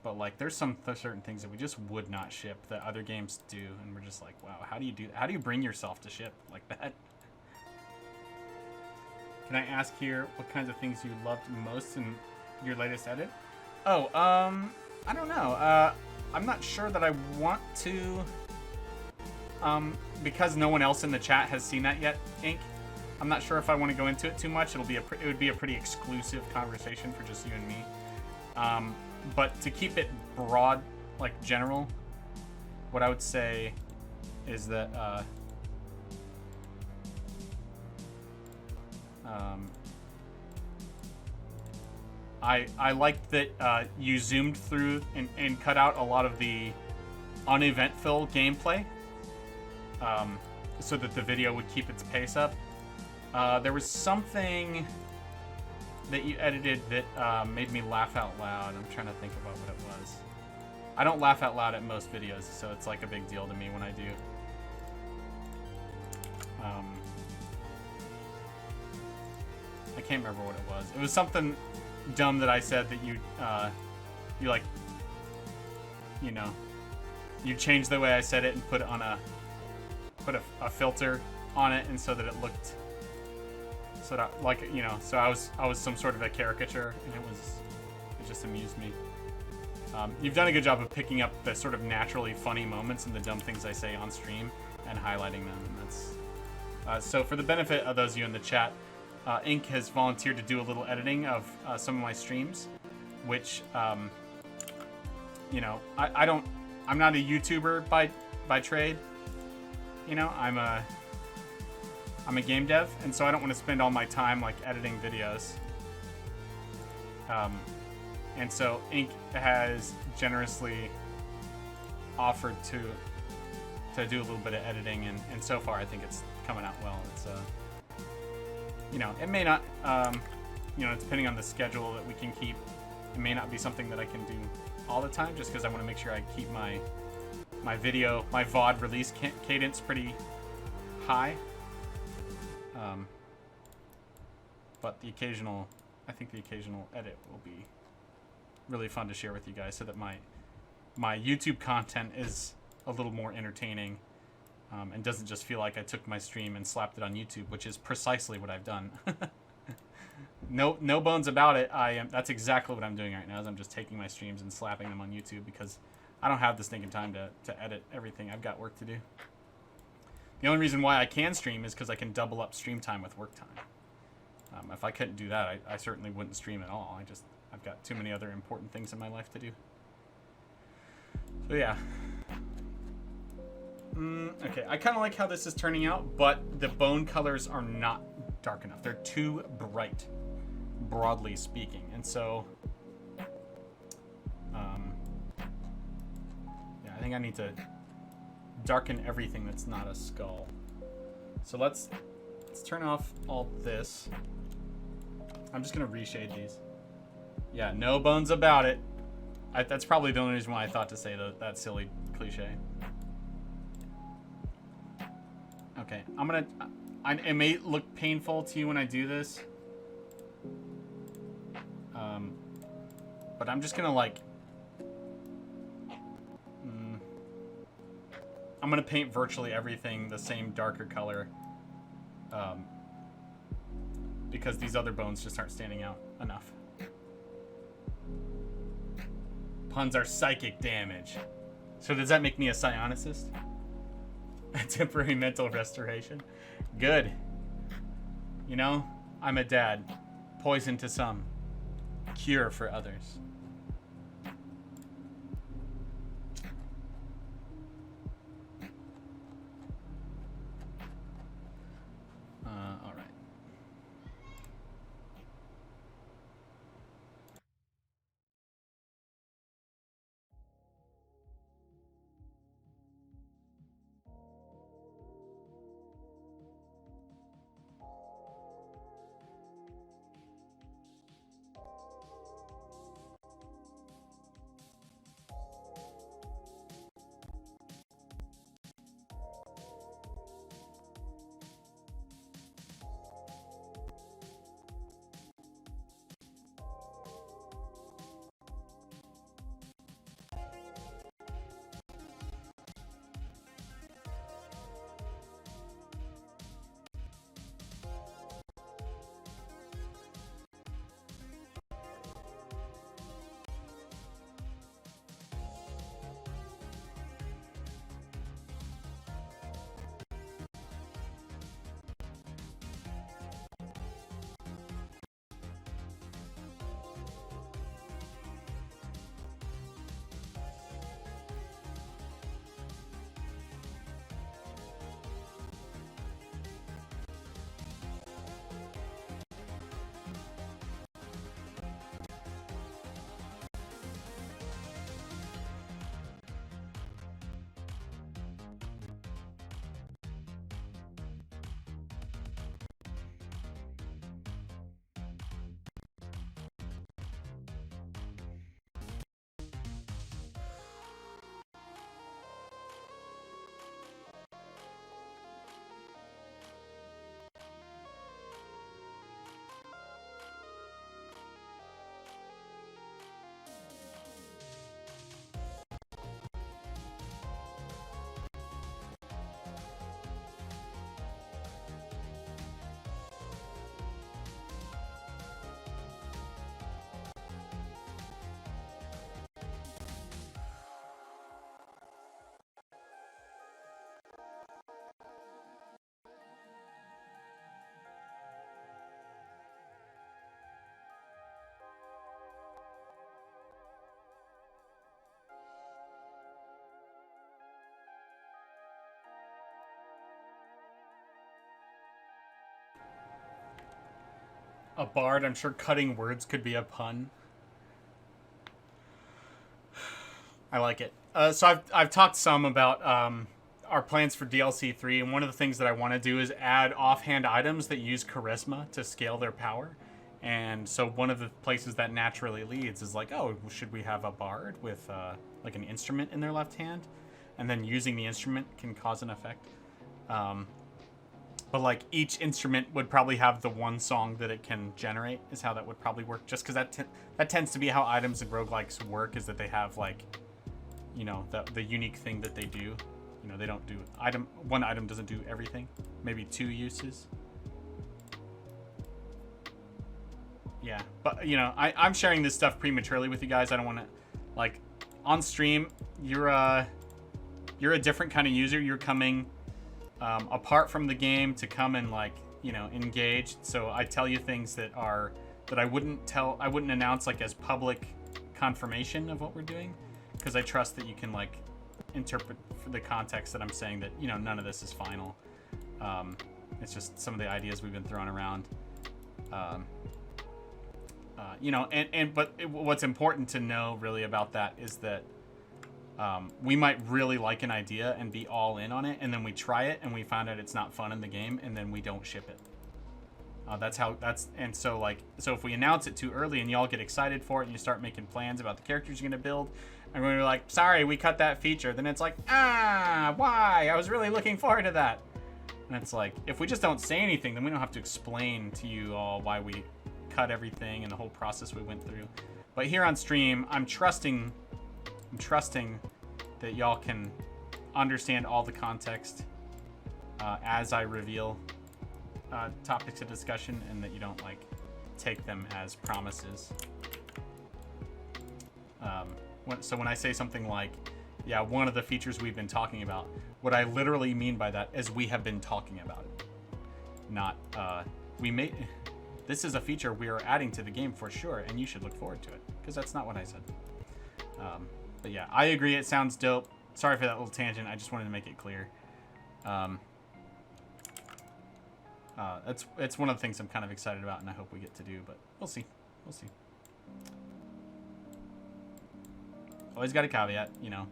But, like, there's some certain things that we just would not ship that other games do. And we're just like, wow, how do you do that? How do you bring yourself to ship like that? Can I ask here what kinds of things you loved most in your latest edit? Oh, I don't know. I'm not sure that I want to, because no one else in the chat has seen that yet, Ink. I'm not sure if I want to go into it too much. It would be a pretty exclusive conversation for just you and me. But to keep it broad, like general, what I would say is that I liked that you zoomed through and cut out a lot of the uneventful gameplay, so that the video would keep its pace up. There was something that you edited that made me laugh out loud. I'm trying to think about what it was. I don't laugh out loud at most videos, so it's like a big deal to me when I do. I can't remember what it was. It was something dumb that I said that you like, you know, you change the way I said it and put a filter on it, and so that it looked so that, like, you know, so I was some sort of a caricature, and it just amused me. You've done a good job of picking up the sort of naturally funny moments and the dumb things I say on stream and highlighting them, and that's so for the benefit of those of you in the chat, Ink has volunteered to do a little editing of some of my streams, which you know, I'm not a YouTuber by trade. You know, I'm a game dev, and so I don't want to spend all my time like editing videos. And so Ink has generously offered to do a little bit of editing, and so far I think it's coming out well. It's you know, it may not, you know, depending on the schedule that we can keep, it may not be something that I can do all the time, just because I want to make sure I keep my VOD release cadence pretty high. But I think the occasional edit will be really fun to share with you guys, so that my YouTube content is a little more entertaining, and doesn't just feel like I took my stream and slapped it on YouTube, which is precisely what I've done. No bones about it. That's exactly what I'm doing right now, is I'm just taking my streams and slapping them on YouTube, because I don't have the stinking time to edit everything. I've got work to do. The only reason why I can stream is because I can double up stream time with work time. If I couldn't do that, I certainly wouldn't stream at all. I've got too many other important things in my life to do. So yeah. Okay, I kind of like how this is turning out, but the bone colors are not dark enough. They're too bright, broadly speaking. And so, yeah, I think I need to darken everything that's not a skull. So let's turn off all this. I'm just gonna reshade these. Yeah, no bones about it. That's probably the only reason why I thought to say that silly cliche. Okay, it may look painful to you when I do this. But I'm just gonna like, I'm gonna paint virtually everything the same darker color. Because these other bones just aren't standing out enough. Puns are psychic damage. So does that make me a psionicist? A temporary mental restoration? Good. You know, I'm a dad. Poison to some. Cure for others. All right. A bard. I'm sure cutting words could be a pun. I like it. So I've talked some about our plans for DLC 3, and one of the things that I want to do is add offhand items that use charisma to scale their power. And so one of the places that naturally leads is like, oh, should we have a bard with like an instrument in their left hand, and then using the instrument can cause an effect. But like each instrument would probably have the one song that it can generate is how that would probably work. Just because that tends to be how items in roguelikes work, is that they have like, you know, the unique thing that they do. You know, they don't do one item doesn't do everything. Maybe 2 uses. Yeah, but you know, I'm sharing this stuff prematurely with you guys. I don't want to, like, on stream, you're a different kind of user. You're coming apart from the game to come and, like, you know, engage. So I tell you things that I wouldn't announce like as public confirmation of what we're doing, because I trust that you can like interpret for the context that I'm saying that, you know, none of this is final. It's just some of the ideas we've been throwing around. You know, but what's important to know really about that is that we might really like an idea and be all in on it, and then we try it and we find out it's not fun in the game, and then we don't ship it. So if we announce it too early and y'all get excited for it and you start making plans about the characters you're gonna build, and we're like, sorry, we cut that feature, then it's like, why? I was really looking forward to that. And it's like, if we just don't say anything, then we don't have to explain to you all why we cut everything and the whole process we went through. But here on stream, I'm trusting that y'all can understand all the context as I reveal topics of discussion, and that you don't like take them as promises. So when I say something like, yeah, one of the features we've been talking about, what I literally mean by that is we have been talking about it. Not, this is a feature we are adding to the game for sure, and you should look forward to it, because that's not what I said. But yeah, I agree, it sounds dope. Sorry for that little tangent, I just wanted to make it clear. It's one of the things I'm kind of excited about, and I hope we get to do, but we'll see. We'll see. Always got a caveat, you know.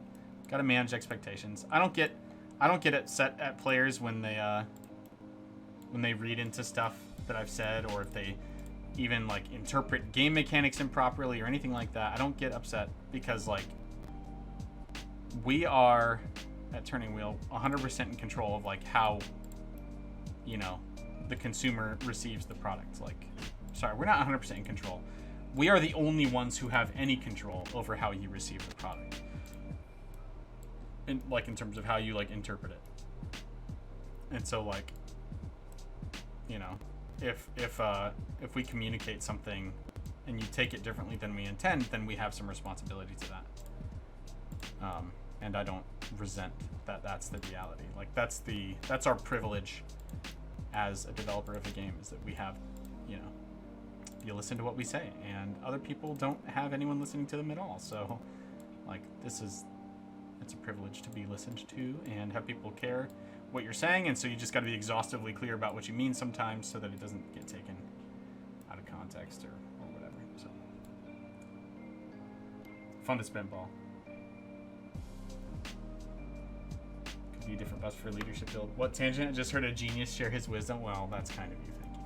Got to manage expectations. I don't get upset at players when they read into stuff that I've said, or if they even like interpret game mechanics improperly or anything like that. I don't get upset, because like we are at Turning Wheel 100% in control of like how, you know, the consumer receives the product. Like, sorry, we're not 100% in control. We are the only ones who have any control over how you receive the product. In terms of how you like interpret it. And so like, you know, if we communicate something and you take it differently than we intend, then we have some responsibility to that. And I don't resent that that's the reality. Like that's our privilege as a developer of a game, is that we have, you know, you listen to what we say, and other people don't have anyone listening to them at all. So like it's a privilege to be listened to and have people care what you're saying, and so you just got to be exhaustively clear about what you mean sometimes, so that it doesn't get taken out of context or whatever. So fun to spitball. Could be a different bus for leadership build. What tangent? I just heard a genius share his wisdom. Well, that's kind of you. Thank you.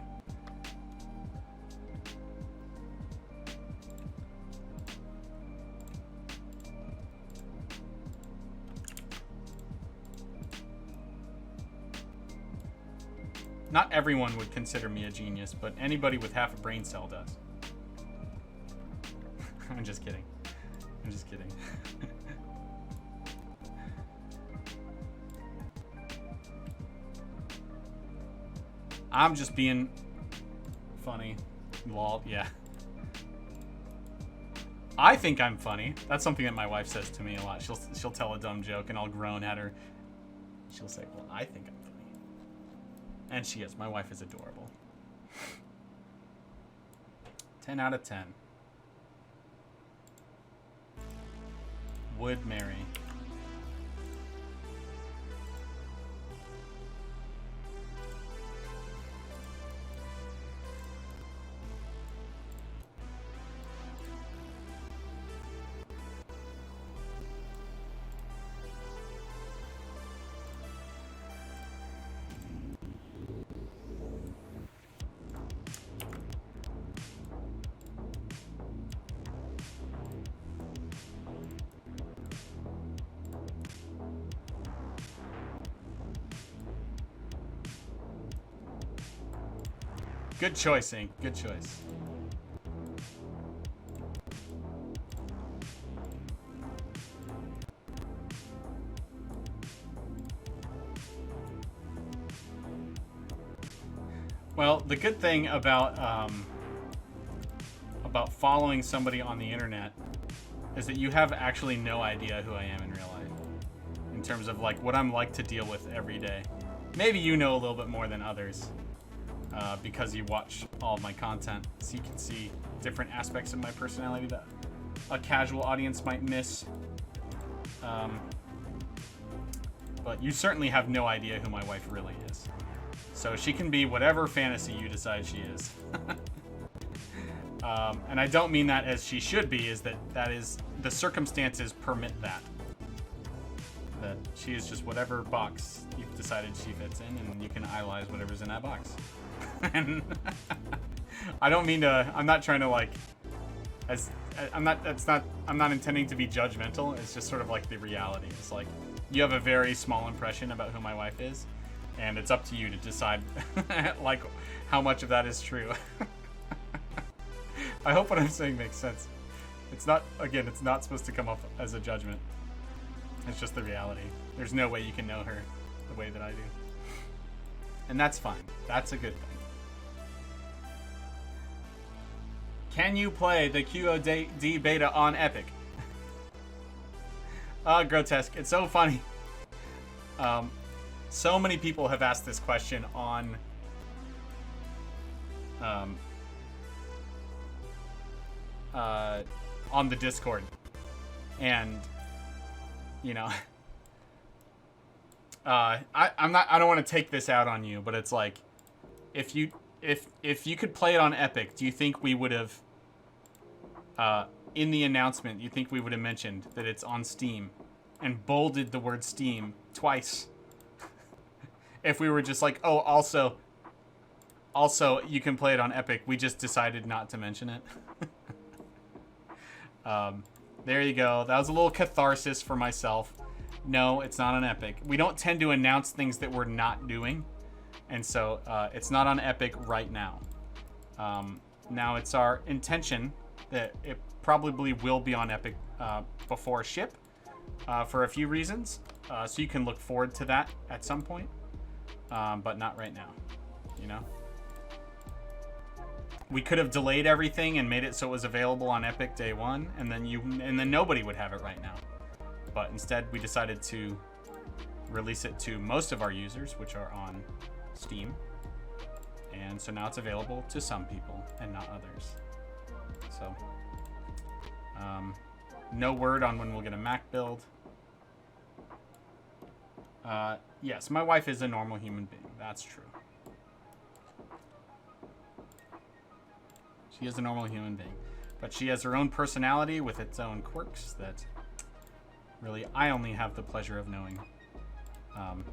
Not everyone would consider me a genius, but anybody with half a brain cell does. I'm just kidding. I'm just kidding. I'm just being funny. Lol, yeah. I think I'm funny. That's something that my wife says to me a lot. She'll tell a dumb joke and I'll groan at her. She'll say, well, I think I'm funny. And she is. My wife is adorable. 10 out of 10. Would marry. Good choice, Ink. Good choice. Well, the good thing about following somebody on the internet is that you have actually no idea who I am in real life, in terms of like what I'm like to deal with every day. Maybe you know a little bit more than others because you watch all of my content, so you can see different aspects of my personality that a casual audience might miss. But you certainly have no idea who my wife really is. So she can be whatever fantasy you decide she is. And I don't mean that as she should be, is that is the circumstances permit that. That she is just whatever box you've decided she fits in, and you can idolize whatever's in that box. And I don't mean to, I'm not trying to like, I'm not intending to be judgmental. It's just sort of like the reality. It's like, you have a very small impression about who my wife is, and it's up to you to decide like how much of that is true. I hope what I'm saying makes sense. It's not, again, it's not supposed to come off as a judgment. It's just the reality. There's no way you can know her the way that I do. And that's fine. That's a good thing. Can you play the QOD beta on Epic? Grotesque. It's so funny. So many people have asked this question on the Discord, and you know, I don't want to take this out on you, but it's like, if you could play it on Epic, do you think we would have in the announcement, you think we would have mentioned that it's on Steam and bolded the word Steam twice? If we were just like, oh, also you can play it on Epic, we just decided not to mention it. There you go. That was a little catharsis for myself. No, it's not on Epic. We don't tend to announce things that we're not doing, and so it's not on Epic right now. Now it's our intention that it probably will be on Epic before ship for a few reasons, so you can look forward to that at some point. But not right now, you know? We could have delayed everything and made it so it was available on Epic day one, and then nobody would have it right now. But instead, we decided to release it to most of our users, which are on Steam. And so now it's available to some people and not others. So, no word on when we'll get a Mac build. Yes, my wife is a normal human being. That's true. She is a normal human being. But she has her own personality with its own quirks that really I only have the pleasure of knowing.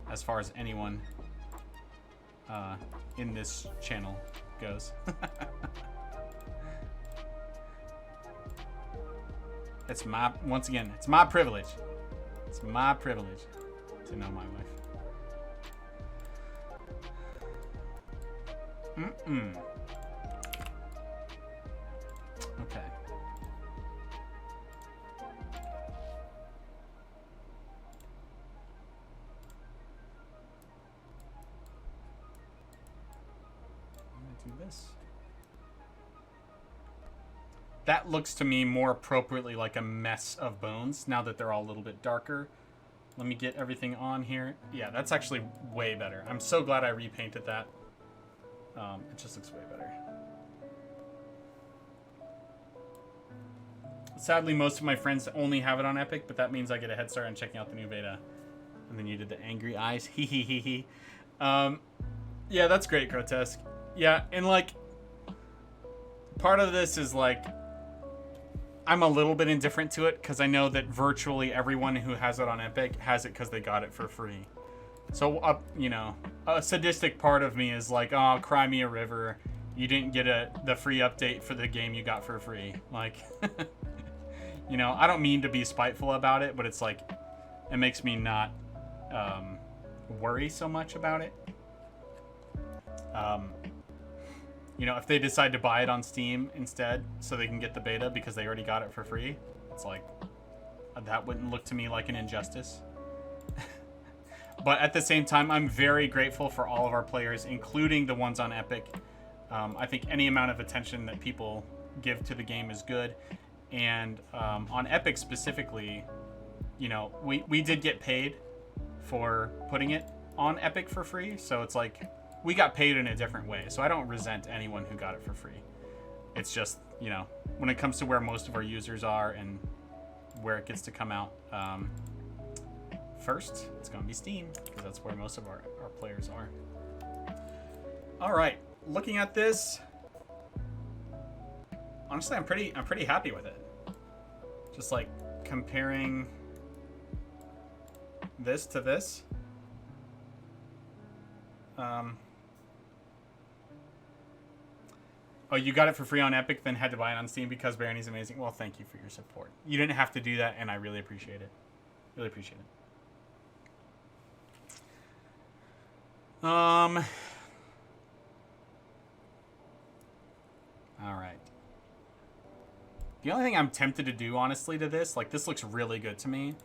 As far as anyone in this channel goes. Once again, it's my privilege. It's my privilege to know my wife. Okay. I'm gonna do this. That looks to me more appropriately like a mess of bones now that they're all a little bit darker. Let me get everything on here. Yeah, that's actually way better. I'm so glad I repainted that. It just looks way better. Sadly, most of my friends only have it on Epic, but that means I get a head start on checking out the new beta. And then you did the angry eyes. Hee hee hee hee. Yeah, that's great, Grotesque. Yeah, and like, part of this is like, I'm a little bit indifferent to it because I know that virtually everyone who has it on Epic has it because they got it for free. So, you know, a sadistic part of me is like, oh, cry me a river. You didn't get the free update for the game you got for free. Like, you know, I don't mean to be spiteful about it, but it's like, it makes me not worry so much about it. You know, if they decide to buy it on Steam instead so they can get the beta because they already got it for free, it's like, that wouldn't look to me like an injustice. But at the same time, I'm very grateful for all of our players, including the ones on Epic. I think any amount of attention that people give to the game is good. And on Epic specifically, you know, we did get paid for putting it on Epic for free. So it's like, we got paid in a different way. So I don't resent anyone who got it for free. It's just, you know, when it comes to where most of our users are and where it gets to come out first, it's going to be Steam, because that's where most of our players are. All right, looking at this, honestly, I'm pretty happy with it. Just like comparing this to this. Oh, you got it for free on Epic, then had to buy it on Steam because Barony's amazing. Well, thank you for your support. You didn't have to do that, and I really appreciate it. Really appreciate it. All right. The only thing I'm tempted to do, honestly, to this, like, this looks really good to me.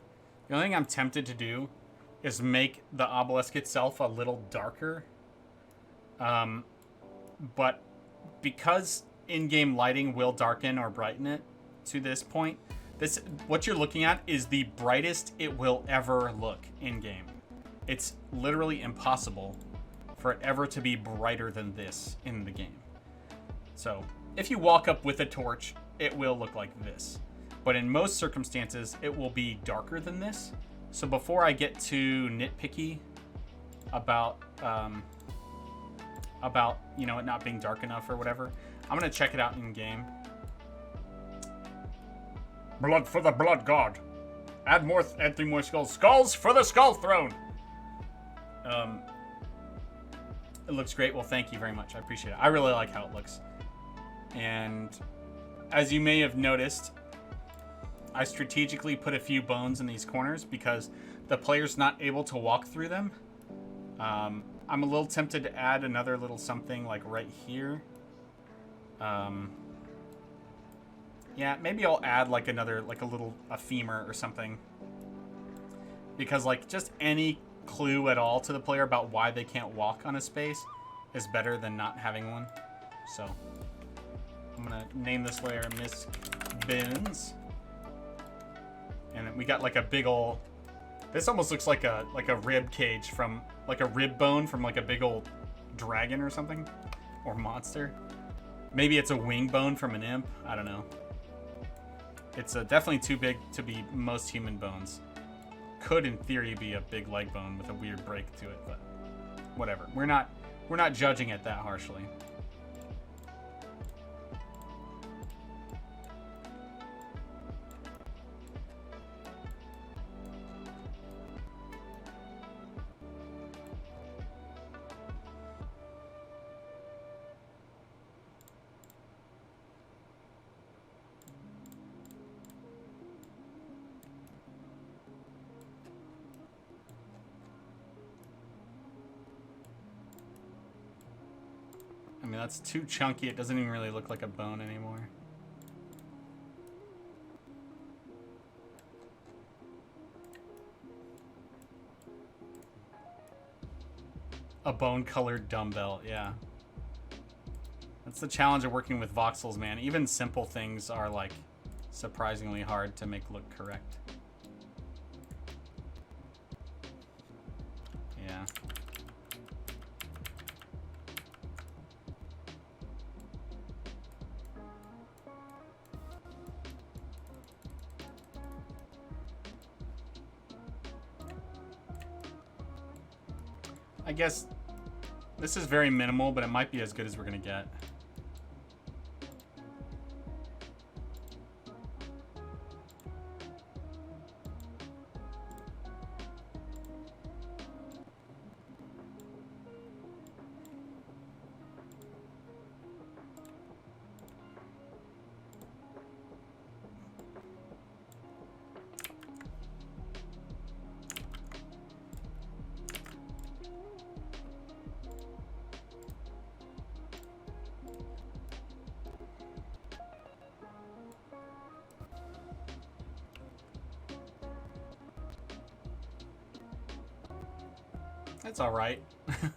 The only thing I'm tempted to do is make the obelisk itself a little darker. But because in-game lighting will darken or brighten it to this point, what you're looking at is the brightest it will ever look in-game. It's literally impossible for it ever to be brighter than this in the game. So if you walk up with a torch, it will look like this. But in most circumstances, it will be darker than this. So before I get too nitpicky about you know, it not being dark enough or whatever, I'm gonna check it out in game. Blood for the blood god. Add 3 more skulls. Skulls for the skull throne. It looks great. Well, thank you very much. I appreciate it. I really like how it looks. And as you may have noticed, I strategically put a few bones in these corners because the player's not able to walk through them. I'm a little tempted to add another little something like right here. Yeah, maybe I'll add like a femur or something. Because like just any clue at all to the player about why they can't walk on a space is better than not having one. So I'm gonna name this layer Miss Bins. And then we got like a big ol', this almost looks like a rib cage from, like a rib bone from like a big old dragon or something, or monster. Maybe it's a wing bone from an imp. I don't know. It's definitely too big to be most human bones. Could in theory be a big leg bone with a weird break to it, but whatever. We're not judging it that harshly. I mean, that's too chunky. It doesn't even really look like a bone anymore. A bone-colored dumbbell, yeah. That's the challenge of working with voxels, man. Even simple things are, like, surprisingly hard to make look correct. Yeah. I guess this is very minimal, but it might be as good as we're gonna get. That's all right. What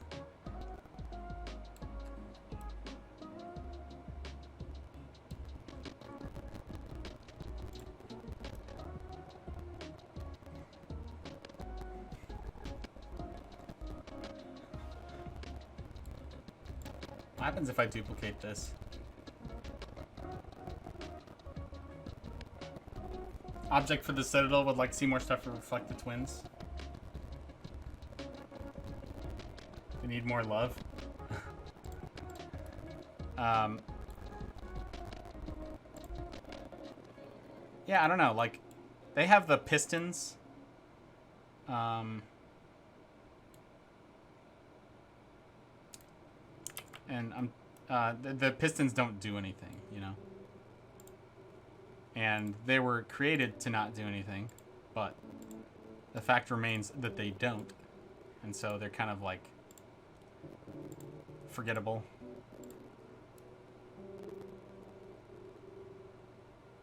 happens if I duplicate this? Object for the Citadel would like to see more stuff to reflect the twins. They need more love. Yeah, I don't know. Like, they have the pistons. And the pistons don't do anything, you know. And they were created to not do anything, but the fact remains that they don't, and so they're kind of like forgettable.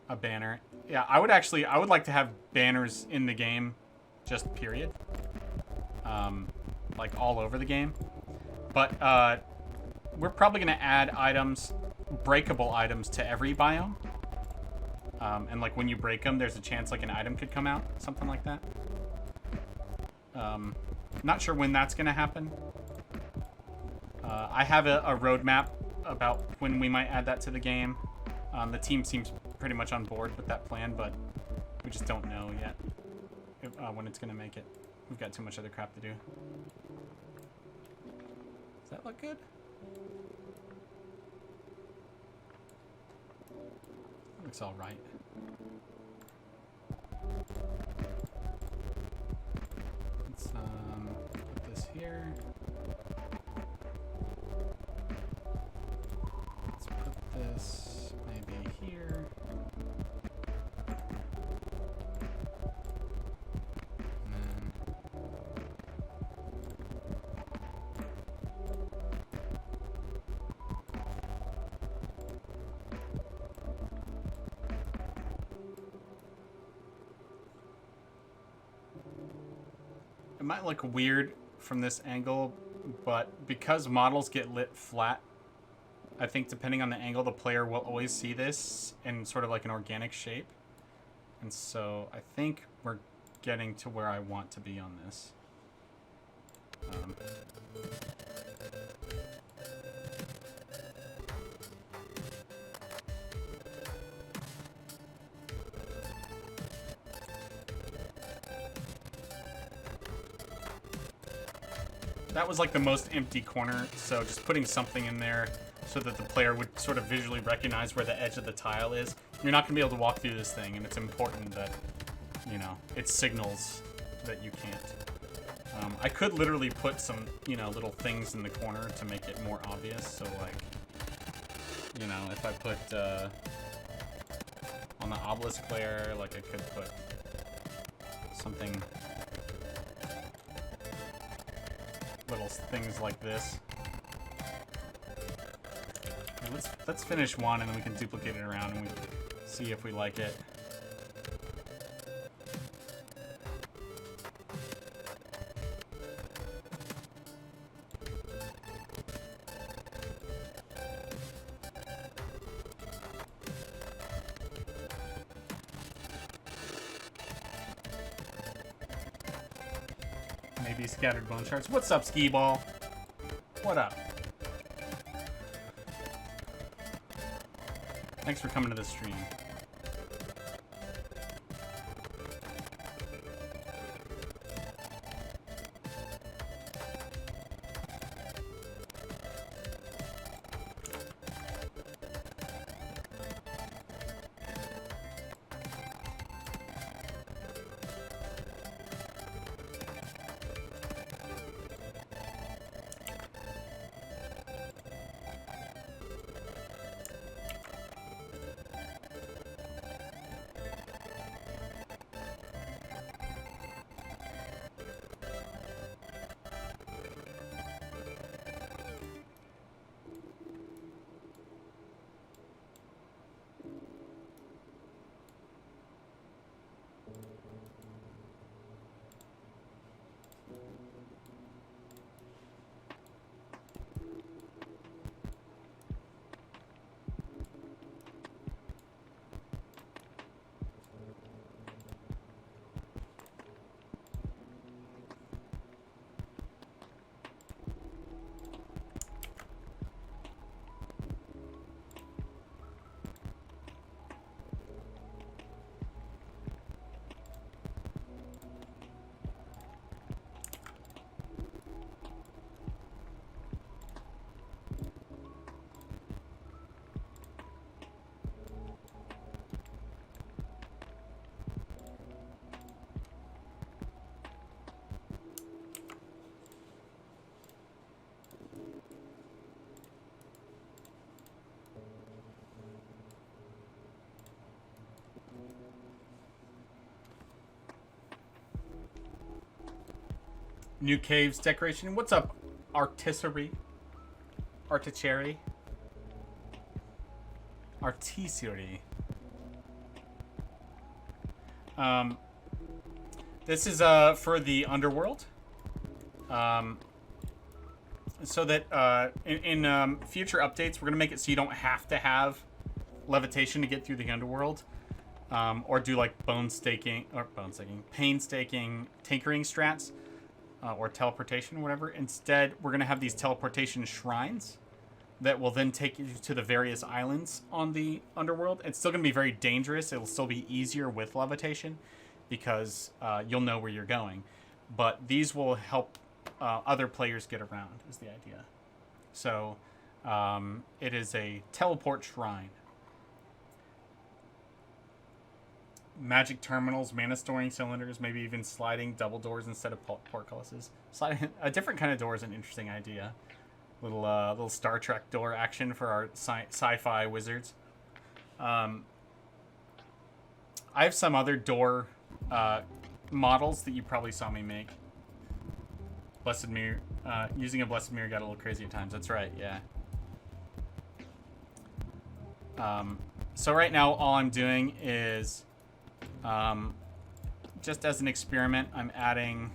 A banner. Yeah, I would like to have banners in the game, just period. Like all over the game. But we're probably going to add items, breakable items, to every biome. And like when you break them, there's a chance like an item could come out, something like that. Not sure when that's going to happen. I have a roadmap about when we might add that to the game. The team seems pretty much on board with that plan, but we just don't know yet when it's going to make it. We've got too much other crap to do. Does that look good? Looks all right. Let's put this here. Let's put this maybe here. And then it might look weird from this angle, but because models get lit flat, I think depending on the angle, the player will always see this in sort of like an organic shape. And so I think we're getting to where I want to be on this. That was like the most empty corner, so just putting something in there so that the player would sort of visually recognize where the edge of the tile is. You're not going to be able to walk through this thing, and it's important that, you know, it signals that you can't. I could literally put some, you know, little things in the corner to make it more obvious, so like, you know, if I put, on the obelisk layer, like I could put something, little things like this. Let's finish one, and then we can duplicate it around, and we see if we like it. Maybe scattered bone shards. What's up, Skee Ball? What up? Thanks for coming to the stream. New caves decoration. What's up, artiserie? Artichery? Artiserie. This is for the underworld. So that in future updates, we're gonna make it so you don't have to have levitation to get through the underworld, or do like painstaking tinkering strats, or teleportation or whatever. Instead, we're gonna have these teleportation shrines that will then take you to the various islands on the underworld. It's still gonna be very dangerous. It'll still be easier with levitation because you'll know where you're going, but these will help other players get around, is the idea. So it is a teleport shrine. Magic terminals, mana storing cylinders, maybe even sliding double doors instead of portcullises. Sliding a different kind of door is an interesting idea. Little Star Trek door action for our sci-fi wizards. I have some other door models that you probably saw me make. Blessed Mirror, using a Blessed Mirror got a little crazy at times. That's right, yeah. So right now, all I'm doing is, just as an experiment, I'm adding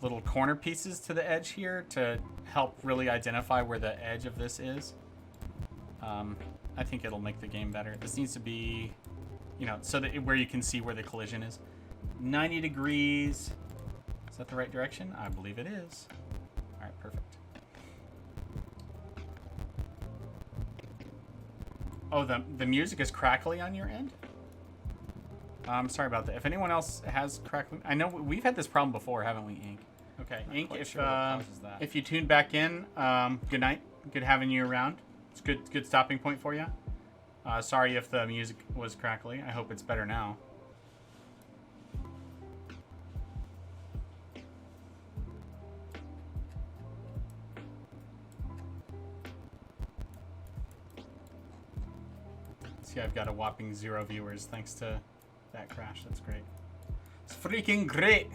little corner pieces to the edge here to help really identify where the edge of this is. I think it'll make the game better. This needs to be, you know, so that where you can see where the collision is. 90 degrees. Is that the right direction? I believe it is. All right, perfect. Oh, the music is crackly on your end? I'm sorry about that. If anyone else has crackling, I know we've had this problem before, haven't we, Ink? Okay, Ink, if you tuned back in, good night. Good having you around. It's good stopping point for you. Sorry if the music was crackly. I hope it's better now. See, I've got a whopping 0 viewers thanks to that crash. That's great. It's freaking great.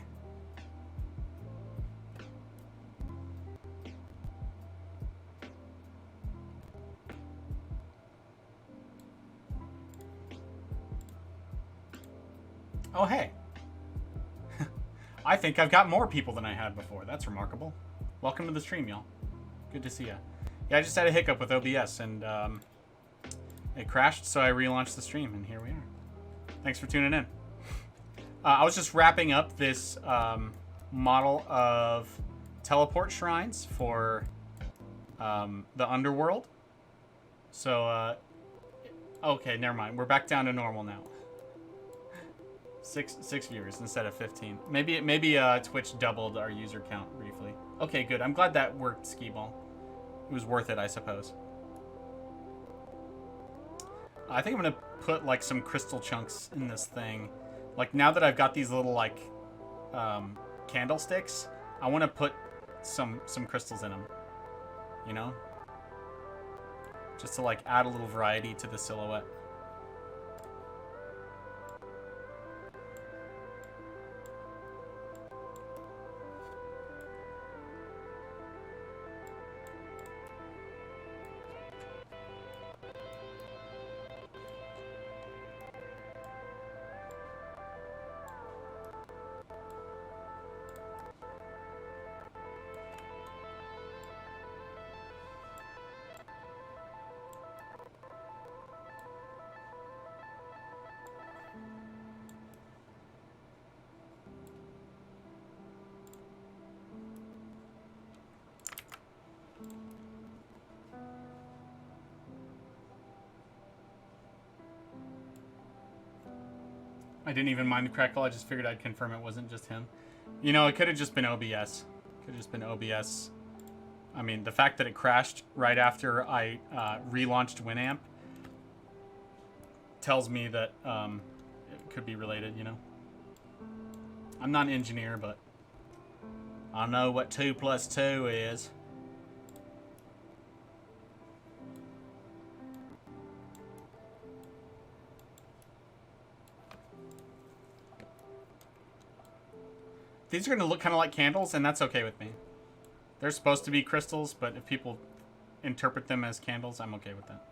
Oh, hey. I think I've got more people than I had before. That's remarkable. Welcome to the stream, y'all. Good to see ya. Yeah, I just had a hiccup with OBS, and it crashed, so I relaunched the stream, and here we are. Thanks for tuning in. I was just wrapping up this model of teleport shrines for the underworld. So, okay, never mind. We're back down to normal now. Six viewers instead of 15. Maybe Twitch doubled our user count briefly. Okay, good. I'm glad that worked, Skee-Ball. It was worth it, I suppose. I think I'm gonna put like some crystal chunks in this thing. Like now that I've got these little like candlesticks, I want to put some crystals in them. You know, just to like add a little variety to the silhouette. I didn't even mind the crackle. I just figured I'd confirm it wasn't just him. You know, it could have just been OBS. Could have just been OBS. I mean, the fact that it crashed right after I relaunched Winamp tells me that it could be related, you know? I'm not an engineer, but I know what 2 + 2 is. these are going to look kind of like candles, and that's okay with me. They're supposed to be crystals, but if people interpret them as candles, I'm okay with that.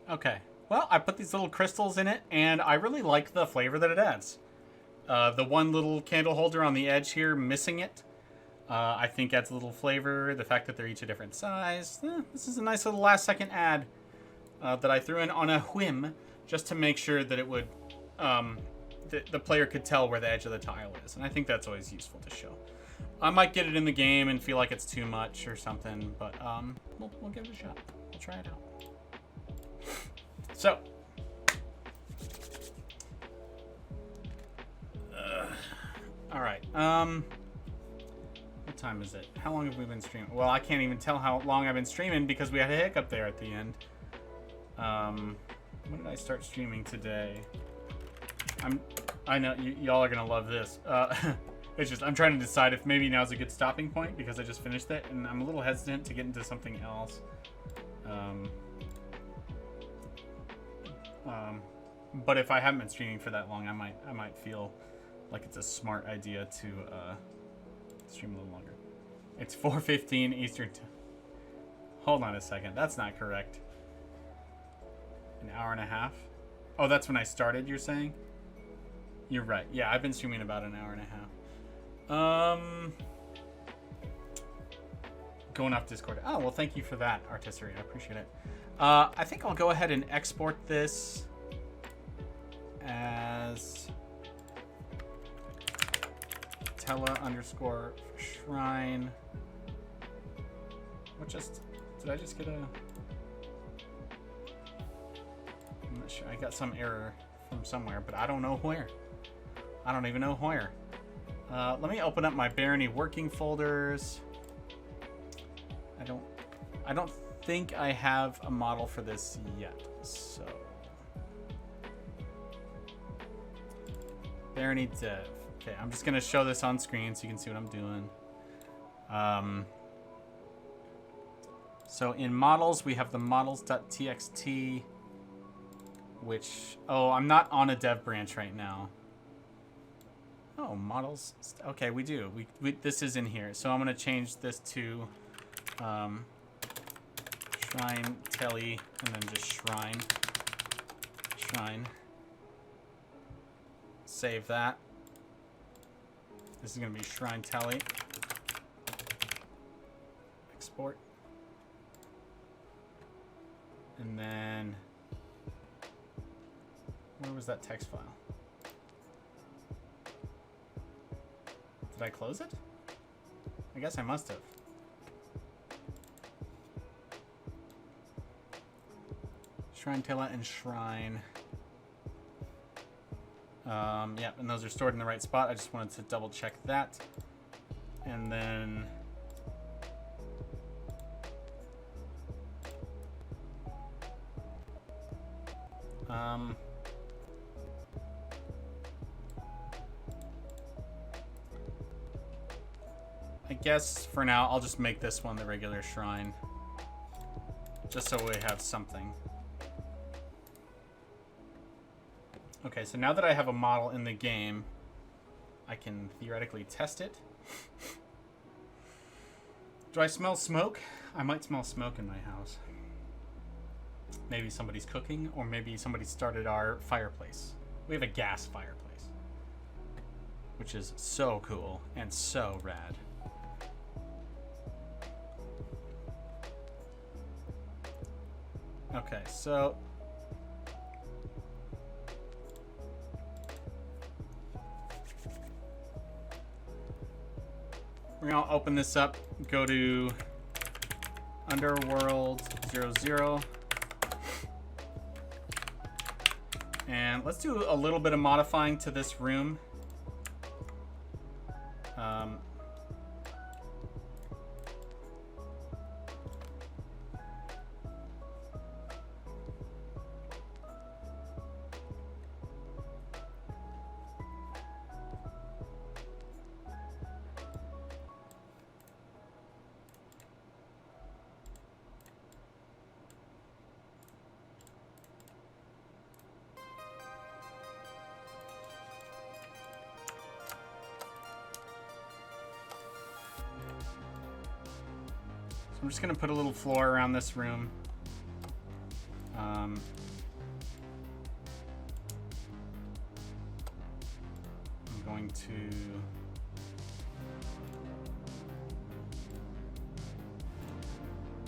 Okay. Well, I put these little crystals in it, and I really like the flavor that it adds. The one little candle holder on the edge here, missing it, I think adds a little flavor. The fact that they're each a different size. This is a nice little last-second add that I threw in on a whim, just to make sure that it would, the player could tell where the edge of the tile is. And I think that's always useful to show. I might get it in the game and feel like it's too much or something, but we'll give it a shot. We'll try it out. So, all right. What time is it? How long have we been streaming? Well, I can't even tell how long I've been streaming because we had a hiccup there at the end. When did I start streaming today? I know y'all are gonna love this. It's just I'm trying to decide if maybe now's a good stopping point because I just finished it and I'm a little hesitant to get into something else. But if I haven't been streaming for that long, I might feel like it's a smart idea to stream a little longer. It's 4:15 Eastern time. Hold on a second, that's not correct. An hour and a half? Oh, that's when I started, you're saying? You're right. Yeah, I've been streaming about an hour and a half. Going off Discord. Oh, well, thank you for that, Artistery. I appreciate it. I think I'll go ahead and export this as Tella_shrine. Did I just get a... I'm not sure. I got some error from somewhere, but I don't know where. I don't even know where. Let me open up my Barony working folders. I don't think I have a model for this yet, so Barony dev. Okay, I'm just gonna show this on screen so you can see what I'm doing. So in models, we have the models.txt, which, oh, I'm not on a dev branch right now. Oh, models. Okay, we do. We this is in here. So I'm gonna change this to shrine telly and then just shrine. save that. This is going to be Shrine Tally. Export. And then, where was that text file? Did I close it? I guess I must have. Shrine Tella and Shrine. Yep, and those are stored in the right spot. I just wanted to double check that. And then I guess for now I'll just make this one the regular shrine, just so we have something. Okay, so now that I have a model in the game, I can theoretically test it. Do I smell smoke? I might smell smoke in my house. Maybe somebody's cooking, or maybe somebody started our fireplace. We have a gas fireplace, which is so cool and so rad. Okay, so we're gonna open this up, go to Underworld 00, and let's do a little bit of modifying to this room. So I'm just going to put a little floor around this room. I'm going to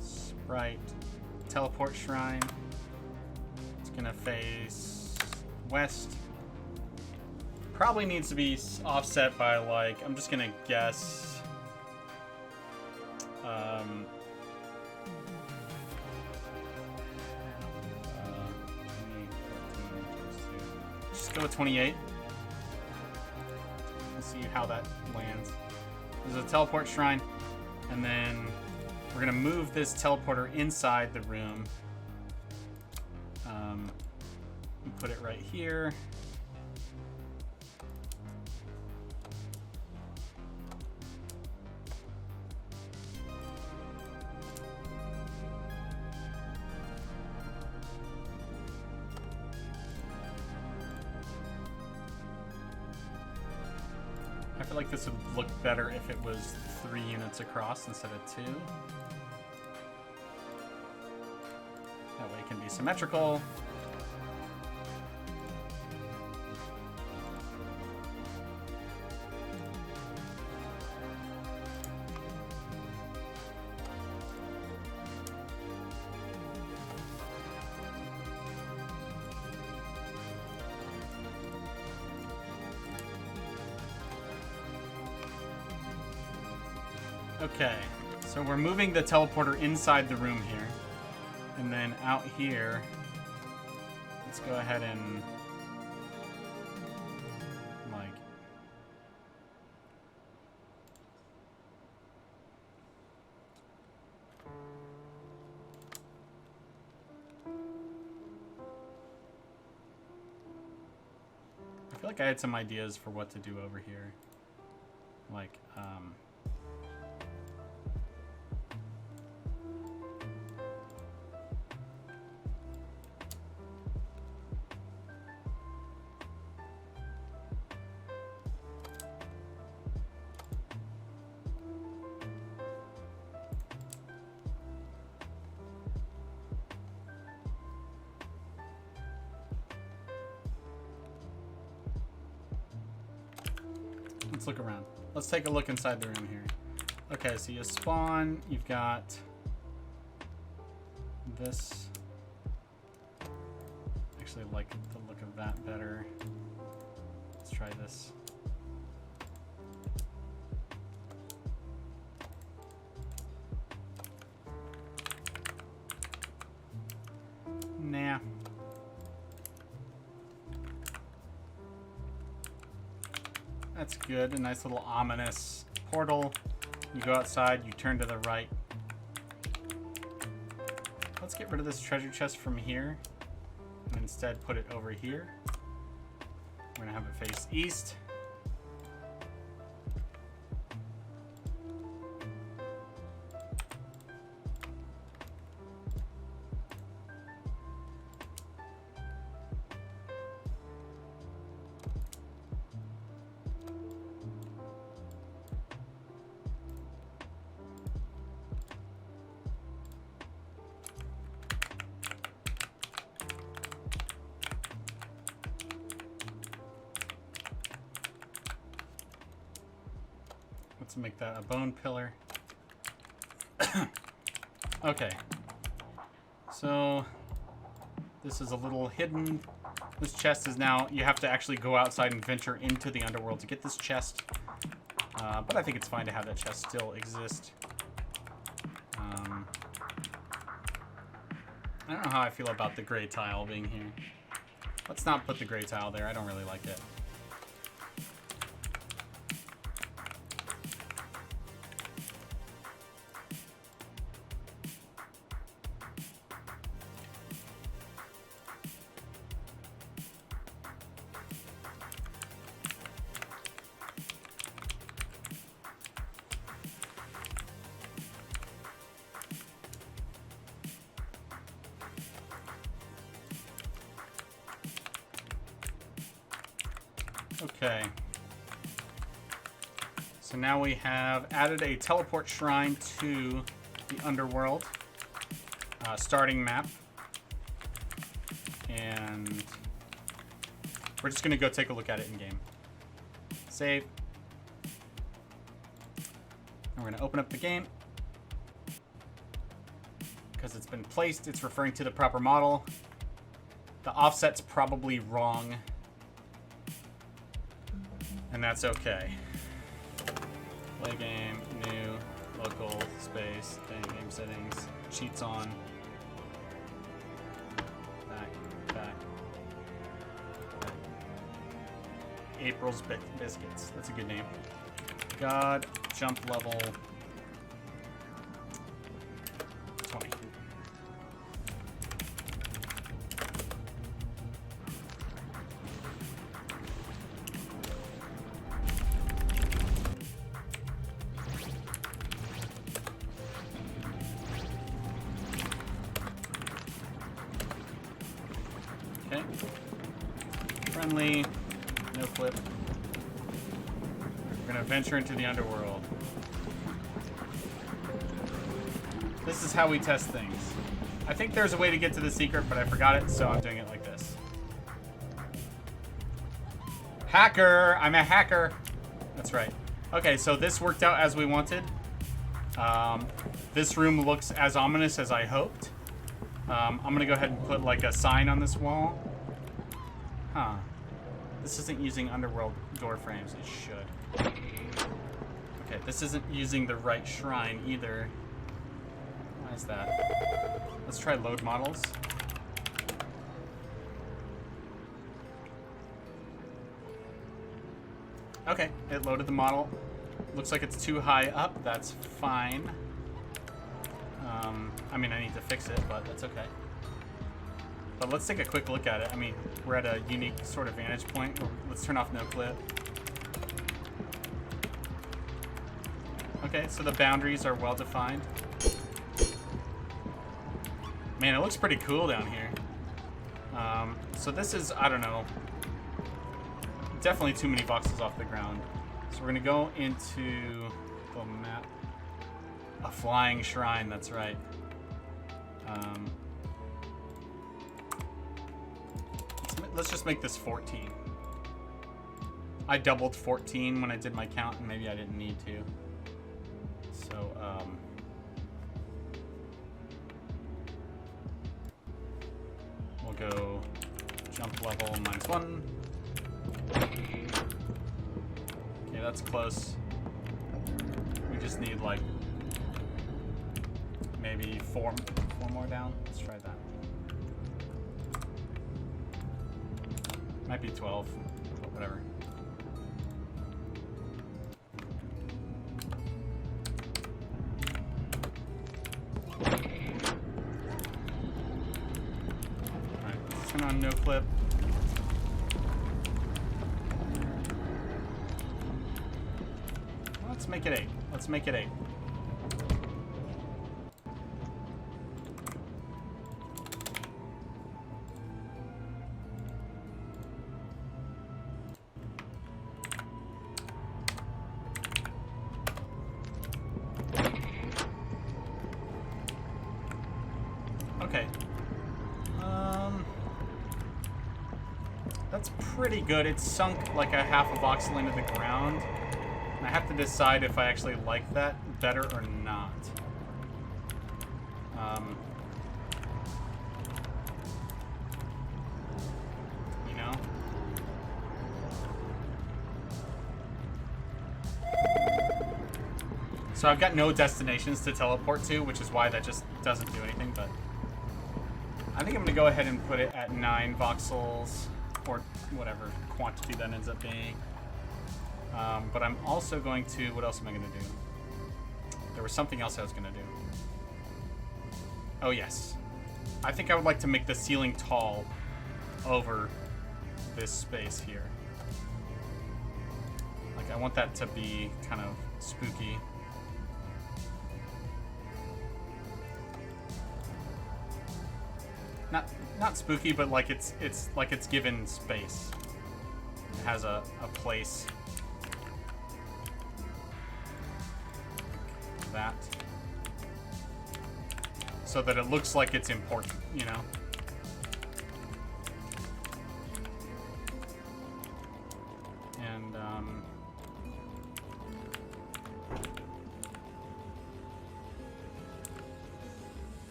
sprite teleport shrine. It's going to face west. Probably needs to be offset by, like, I'm just going to guess. Just go with 28. Let's see how that lands. There's a teleport shrine, and then we're gonna move this teleporter inside the room. And put it right here. I feel like this would look better if it was 3 units across instead of 2. That way it can be symmetrical. Okay, so we're moving the teleporter inside the room here. And then out here, let's go ahead and, like, I feel like I had some ideas for what to do over here. Like, Let's look around. Let's take a look inside the room here. Okay, so you spawn. You've got this. Actually like the look of that better. Let's try this. Nah. That's good. A nice little ominous portal. You go outside, you turn to the right. Let's get rid of this treasure chest from here and instead put it over here. We're gonna have it face east. Let's make that a bone pillar. Okay. So this is a little hidden. This chest is now, you have to actually go outside and venture into the underworld to get this chest. But I think it's fine to have that chest still exist. I don't know how I feel about the gray tile being here. Let's not put the gray tile there. I don't really like it. Okay. So now we have added a teleport shrine to the underworld starting map. And we're just going to go take a look at it in game. Save. And we're going to open up the game. Because it's been placed, it's referring to the proper model. The offset's probably wrong. And that's okay. Play game, new, local, space, game settings, cheats on. Back. April's Biscuits. That's a good name. God, jump level 20. Okay. Friendly. No flip. We're gonna venture into the underworld. This is how we test things. I think there's a way to get to the secret, but I forgot it, so I'm doing it like this. Hacker! I'm a hacker! That's right. Okay, so this worked out as we wanted. This room looks as ominous as I hoped. I'm gonna go ahead and put like a sign on this wall. Huh. This isn't using underworld door frames. It should. Okay, this isn't using the right shrine either. Why is that? Let's try load models. Okay, it loaded the model. Looks like it's too high up. That's fine. I mean, I need to fix it, but that's okay. But let's take a quick look at it. I mean, we're at a unique sort of vantage point. Let's turn off no clip. Okay, so the boundaries are well defined. Man, it looks pretty cool down here. So this is, I don't know, definitely too many boxes off the ground. So we're gonna go into the map. A flying shrine, that's right. Let's just make this 14. I doubled 14 when I did my count, and maybe I didn't need to. So, we'll go jump level -1. Okay, that's close. We just need like maybe four more down. Let's try that. Might be 12, but whatever. Alright, let's turn on no clip. Let's make it 8. Let's make it 8. Okay. That's pretty good. It's sunk like a half a voxel into the ground. I have to decide if I actually like that better or not. You know? So I've got no destinations to teleport to, which is why that just doesn't do anything, but I think I'm going to go ahead and put it at 9 voxels, or whatever quantity that ends up being. But I'm also going to... What else am I going to do? There was something else I was going to do. Oh, yes. I think I would like to make the ceiling tall over this space here. Like, I want that to be kind of spooky. Not spooky, but like it's like it's given space. It has a place. That. So that it looks like it's important, you know? And,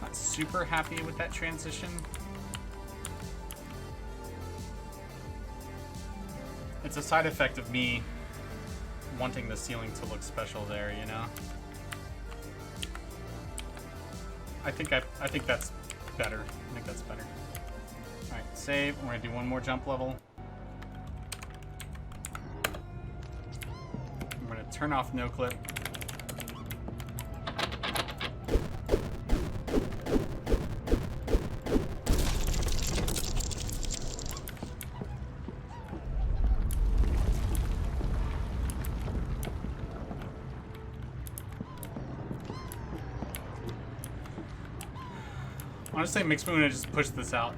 not super happy with that transition. It's a side effect of me wanting the ceiling to look special there, you know? I think that's better. I think that's better. Alright, save. We're gonna do one more jump level. I'm gonna turn off no clip. Honestly, it makes me want to just push this out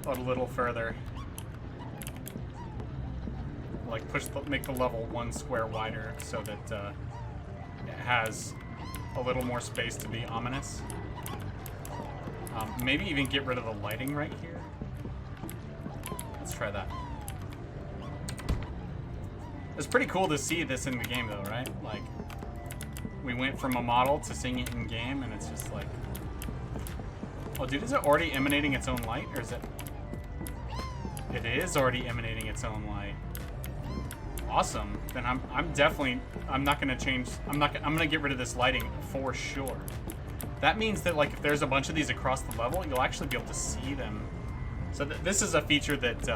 a little further. Like make the level 1 square wider so that it has a little more space to be ominous. Maybe even get rid of the lighting right here. Let's try that. It's pretty cool to see this in the game though, right? Like, we went from a model to seeing it in game, and it's just like... Oh, dude, is it already emanating its own light, or is it... It is already emanating its own light. Awesome. Then I'm definitely... I'm not gonna change... I'm gonna get rid of this lighting for sure. That means that, like, if there's a bunch of these across the level, you'll actually be able to see them. So this is a feature that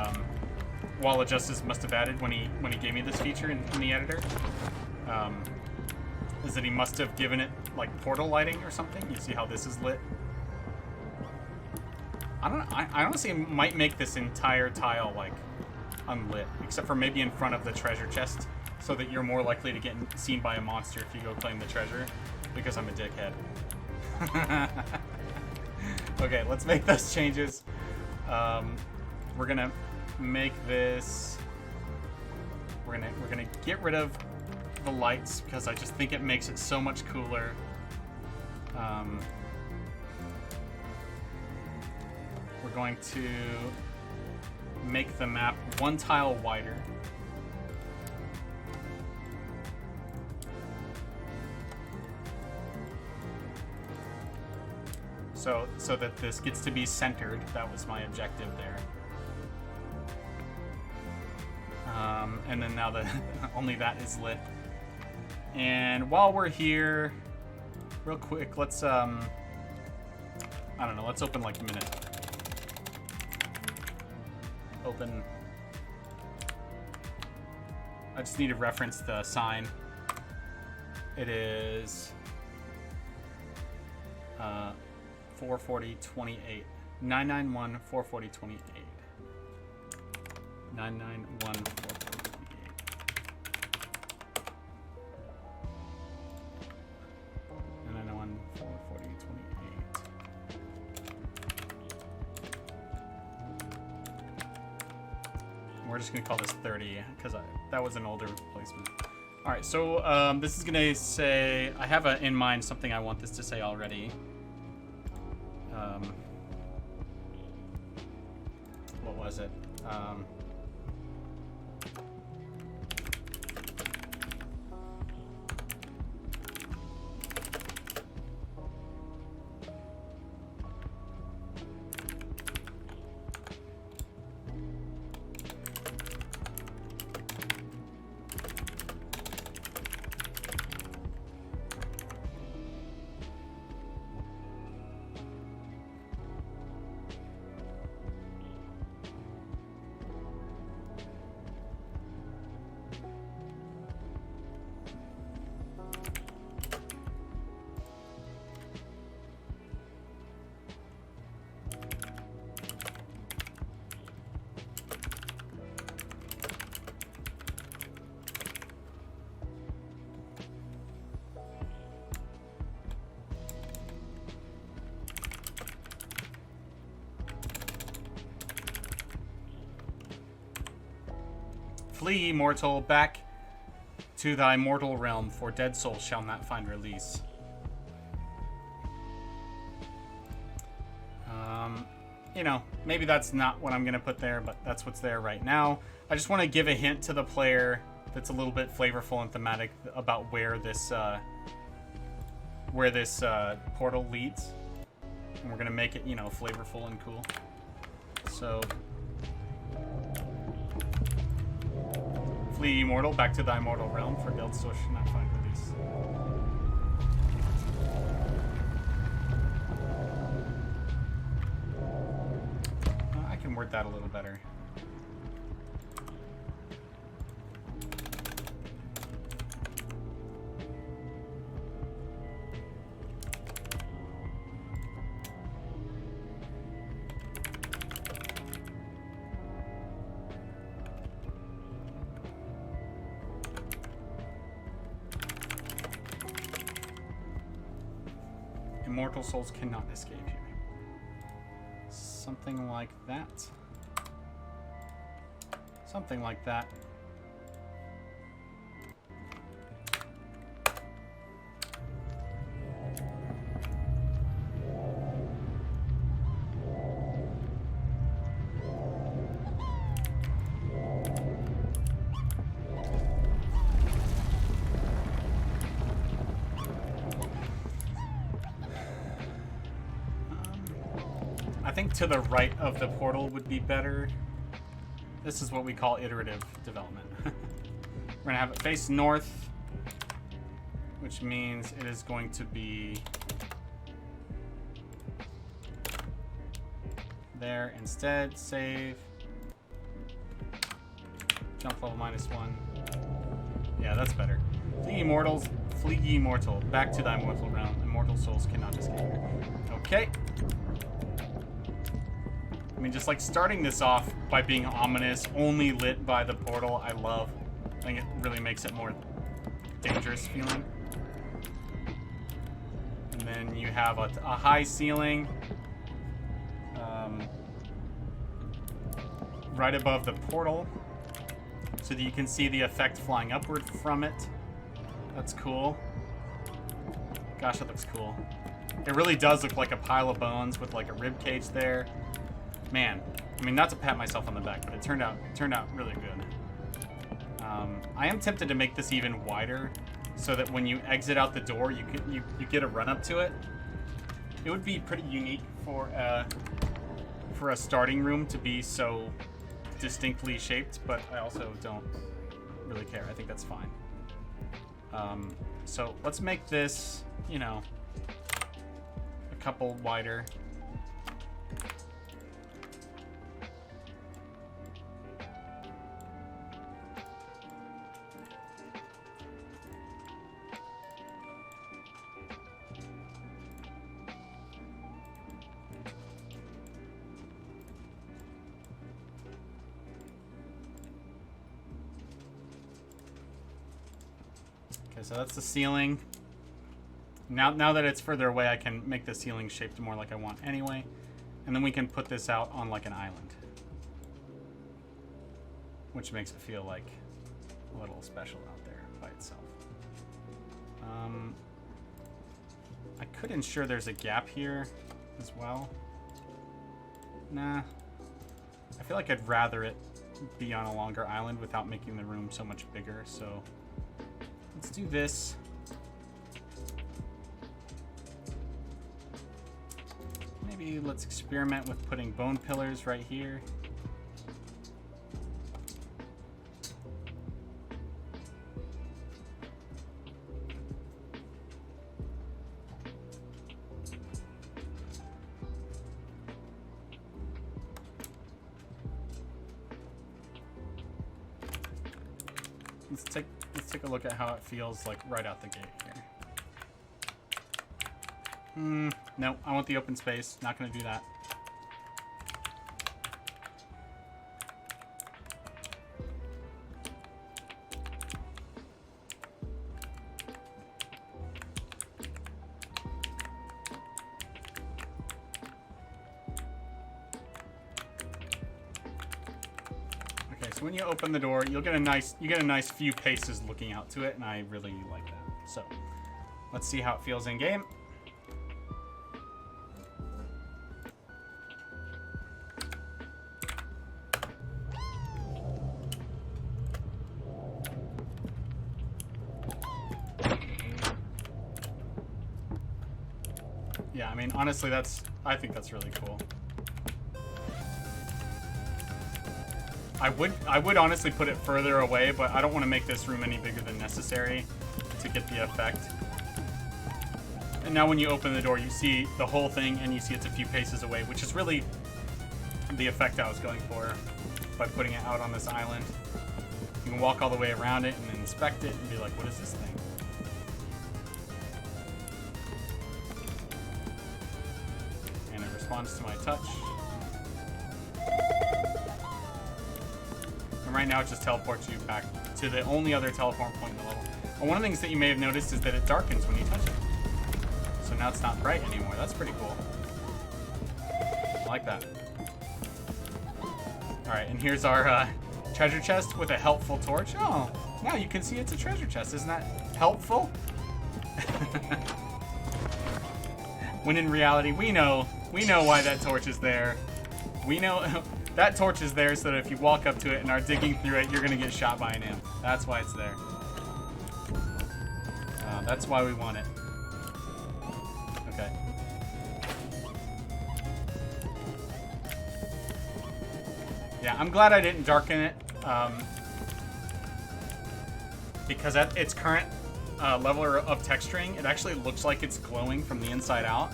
Wall of Justice must have added when he gave me this feature in the editor. Is that he must have given it, like, portal lighting or something. You see how this is lit? I don't know. I honestly might make this entire tile, like, unlit. Except for maybe in front of the treasure chest. So that you're more likely to get seen by a monster if you go claim the treasure. Because I'm a dickhead. Okay, let's make those changes. We're gonna make this... We're gonna get rid of the lights because I just think it makes it so much cooler. We're we're going to make the map 1 tile wider. So that this gets to be centered. That was my objective there. And then now that only that is lit. And while we're here, real quick, let's I don't know, let's open like a minute. Open. I just need to reference the sign. It is 440.28. 991 440.28. 991 440.28. 991 440.28. We're just gonna call this 30 because that was an older replacement. All right, so this is gonna say, I have in mind something I want this to say already. What was it? Flee, ye mortal, back to thy mortal realm, for dead souls shall not find release. You know, maybe that's not what I'm going to put there, but that's what's there right now. I just want to give a hint to the player that's a little bit flavorful and thematic about where this portal leads. And we're going to make it, you know, flavorful and cool. So... Flee, mortal, back to thy mortal realm, for dead souls shall not find release. I can word that a little better. Immortal souls cannot escape here. Something like that. Something like that. I think to the right of the portal would be better. This is what we call iterative development. We're gonna have it face north, which means it is going to be there instead. Save. Jump level -1. Yeah, that's better. Flee ye mortals, flee ye mortal, back to thy mortal realm. Immortal souls cannot escape. Okay. I mean, just like starting this off by being ominous, only lit by the portal, I love. I think it really makes it more dangerous feeling. And then you have a high ceiling right above the portal so that you can see the effect flying upward from it. That's cool. Gosh, that looks cool. It really does look like a pile of bones with like a rib cage there. Man, I mean, not to pat myself on the back, but it turned out really good. I am tempted to make this even wider, so that when you exit out the door, you get a run up to it. It would be pretty unique for a starting room to be so distinctly shaped, but I also don't really care. I think that's fine. So let's make this, you know, a couple wider. So that's the ceiling. Now that it's further away, I can make the ceiling shaped more like I want anyway. And then we can put this out on like an island, which makes it feel like a little special out there by itself. I could ensure there's a gap here as well. Nah. I feel like I'd rather it be on a longer island without making the room so much bigger, so let's do this. Maybe let's experiment with putting bone pillars right here. Let's take a look at how it feels like right out the gate here. No, I want the open space. Not going to do that. So when you open the door, you get a nice few paces looking out to it, and I really like that. So let's see how it feels in game. Yeah, I mean, honestly, I think that's really cool. I would honestly put it further away, but I don't want to make this room any bigger than necessary to get the effect. And now when you open the door, you see the whole thing, and you see it's a few paces away, which is really the effect I was going for by putting it out on this island. You can walk all the way around it and inspect it and be like, what is this thing? And it responds to my touch. And right now it just teleports you back to the only other teleport point in the level. And one of the things that you may have noticed is that it darkens when you touch it. So now it's not bright anymore. That's pretty cool. I like that. Alright, and here's our treasure chest with a helpful torch. Oh, now you can see it's a treasure chest. Isn't that helpful? When in reality, we know why that torch is there. We know... That torch is there so that if you walk up to it and are digging through it, you're going to get shot by an imp. That's why it's there. That's why we want it. Okay. Yeah, I'm glad I didn't darken it. Because at its current level of texturing, it actually looks like it's glowing from the inside out.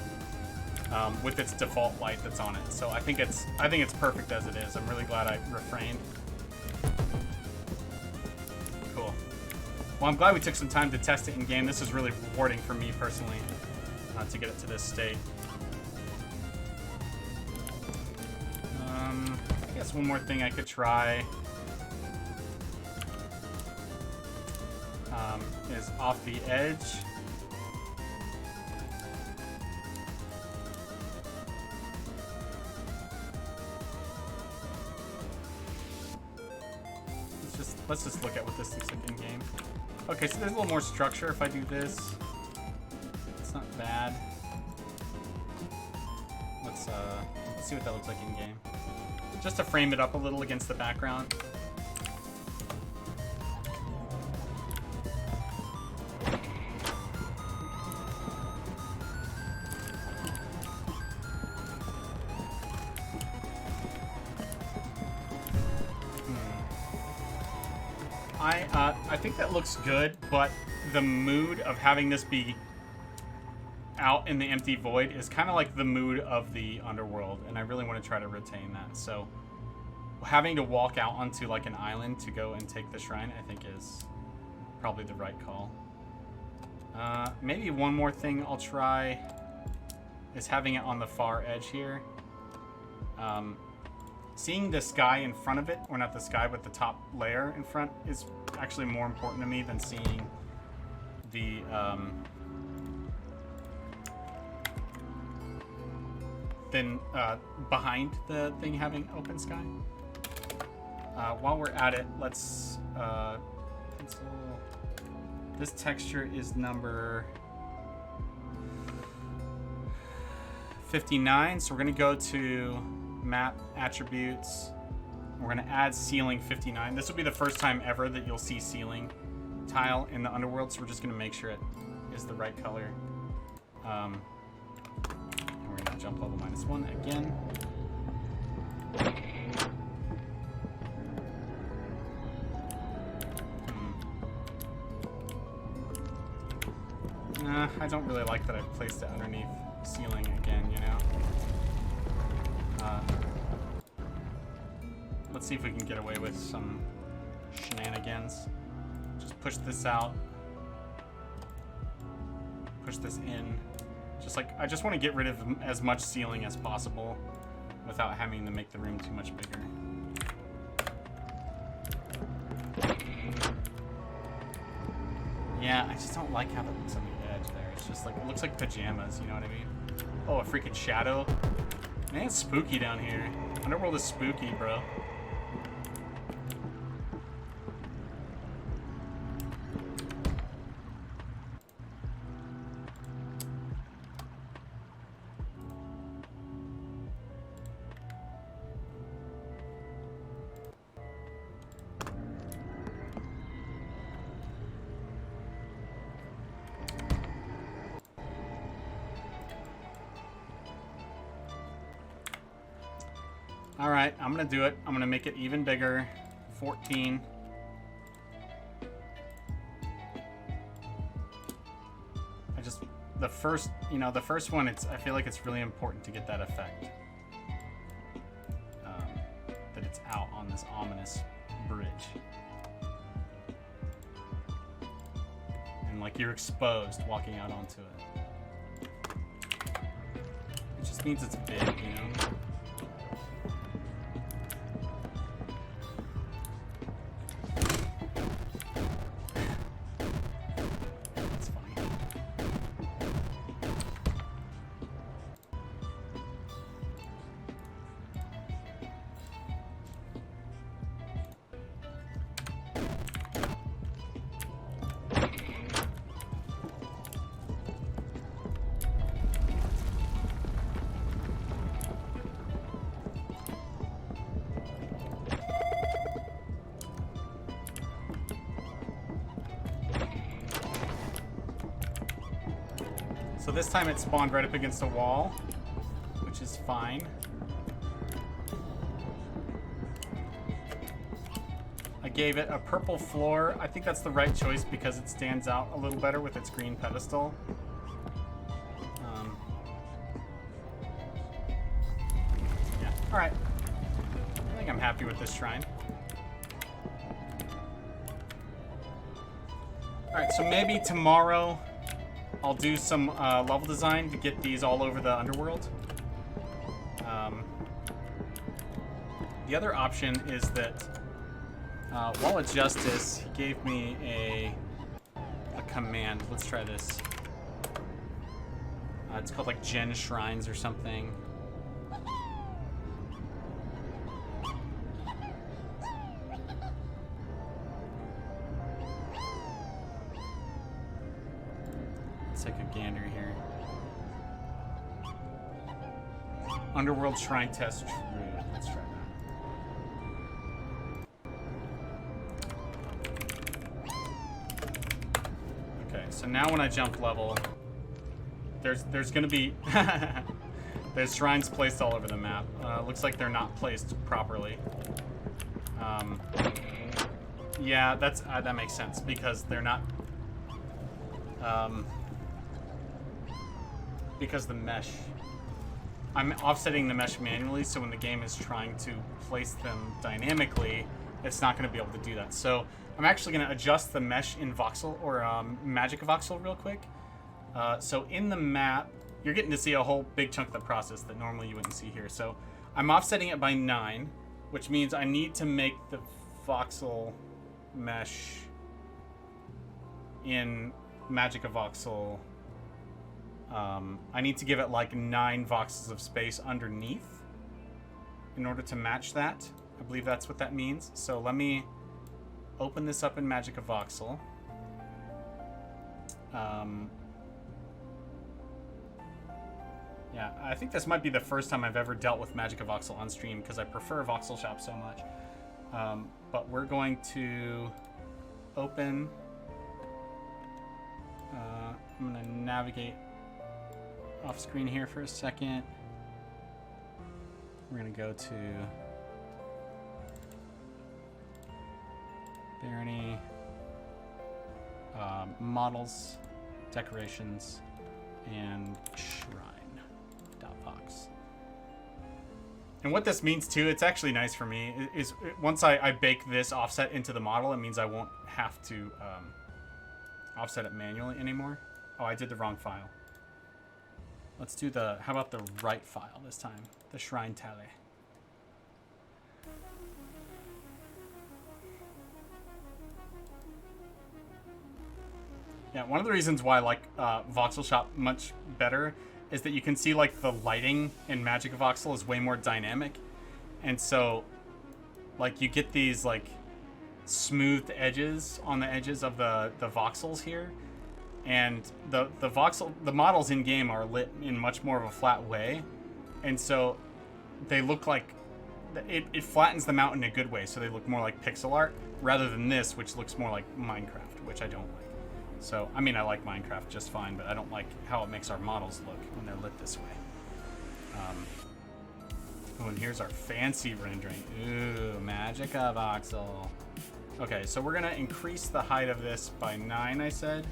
With its default light that's on it. So I think it's perfect as it is. I'm really glad I refrained. Cool. Well, I'm glad we took some time to test it in game. This is really rewarding for me personally to get it to this state. I guess one more thing I could try is off the edge. Let's just look at what this looks like in game. Okay, so there's a little more structure if I do this. It's not bad. Let's Let's see what that looks like in game. Just to frame it up a little against the background. I think that looks good, but the mood of having this be out in the empty void is kind of like the mood of the underworld, and I really want to try to retain that. So having to walk out onto like an island to go and take the shrine, I think is probably the right call. Maybe one more thing I'll try is having it on the far edge here. Seeing the sky in front of it, or not the sky, but the top layer in front, is actually more important to me than seeing the behind the thing having open sky. While we're at it, let's pencil. This texture is number 59, so we're gonna go to map attributes. We're gonna add ceiling 59. This will be the first time ever that you'll see ceiling tile in the underworld, so we're just gonna make sure it is the right color. And we're gonna jump level -1 again. I don't really like that I placed it underneath ceiling again, you know? Let's see if we can get away with some shenanigans. Just push this out. Push this in. Just like, I just want to get rid of as much ceiling as possible without having to make the room too much bigger. Yeah, I just don't like how that looks on the edge there. It's just like, it looks like pajamas, you know what I mean? Oh, a freaking shadow. Man, it's spooky down here. Underworld is spooky, bro. Alright, I'm gonna do it. I'm gonna make it even bigger. 14. The first one, I feel like it's really important to get that effect. That it's out on this ominous bridge. And like you're exposed walking out onto it. It just means it's big, you know? So this time it spawned right up against a wall, which is fine. I gave it a purple floor. I think that's the right choice because it stands out a little better with its green pedestal. Yeah, all right. I think I'm happy with this shrine. All right, so maybe tomorrow I'll do some level design to get these all over the underworld. The other option is that Wall of Justice, he gave me a command. Let's try this. It's called like Gen Shrines or something. Let's take a gander here. Underworld Shrine test true. Let's try that. Okay, so now when I jump level, there's gonna be there's shrines placed all over the map. Looks like they're not placed properly. Yeah, that makes sense because they're not. Because the mesh. I'm offsetting the mesh manually, so when the game is trying to place them dynamically, it's not going to be able to do that. So I'm actually going to adjust the mesh in voxel or magic voxel real quick. So in the map, you're getting to see a whole big chunk of the process that normally you wouldn't see here. So I'm offsetting it by 9, which means I need to make the voxel mesh in magic voxel. I need to give it like 9 voxels of space underneath in order to match that. I believe that's what that means. So let me open this up in magic voxel. Yeah, I think this might be the first time I've ever dealt with Magic of Voxel on stream because I prefer Voxel Shop so much. But we're going to open. I'm going to navigate off screen here for a second. We're going to go to Barony, models, decorations, and shrine.vox. And what this means too, it's actually nice for me, is once I bake this offset into the model, it means I won't have to offset it manually anymore. Oh, I did the wrong file. Let's do how about the right file this time? The shrine tally. Yeah, one of the reasons why I like Voxel Shop much better is that you can see like the lighting in Magic of Voxel is way more dynamic. And so like you get these like smoothed edges on the edges of the voxels here. And the models in game are lit in much more of a flat way, and so they look like it flattens them out in a good way, so they look more like pixel art rather than this, which looks more like Minecraft, which I don't like. So I mean, I like Minecraft just fine, but I don't like how it makes our models look when they're lit this way. Oh, and here's our fancy rendering. Ooh, Magic of Voxel. Okay, so we're gonna increase the height of this by 9, I said.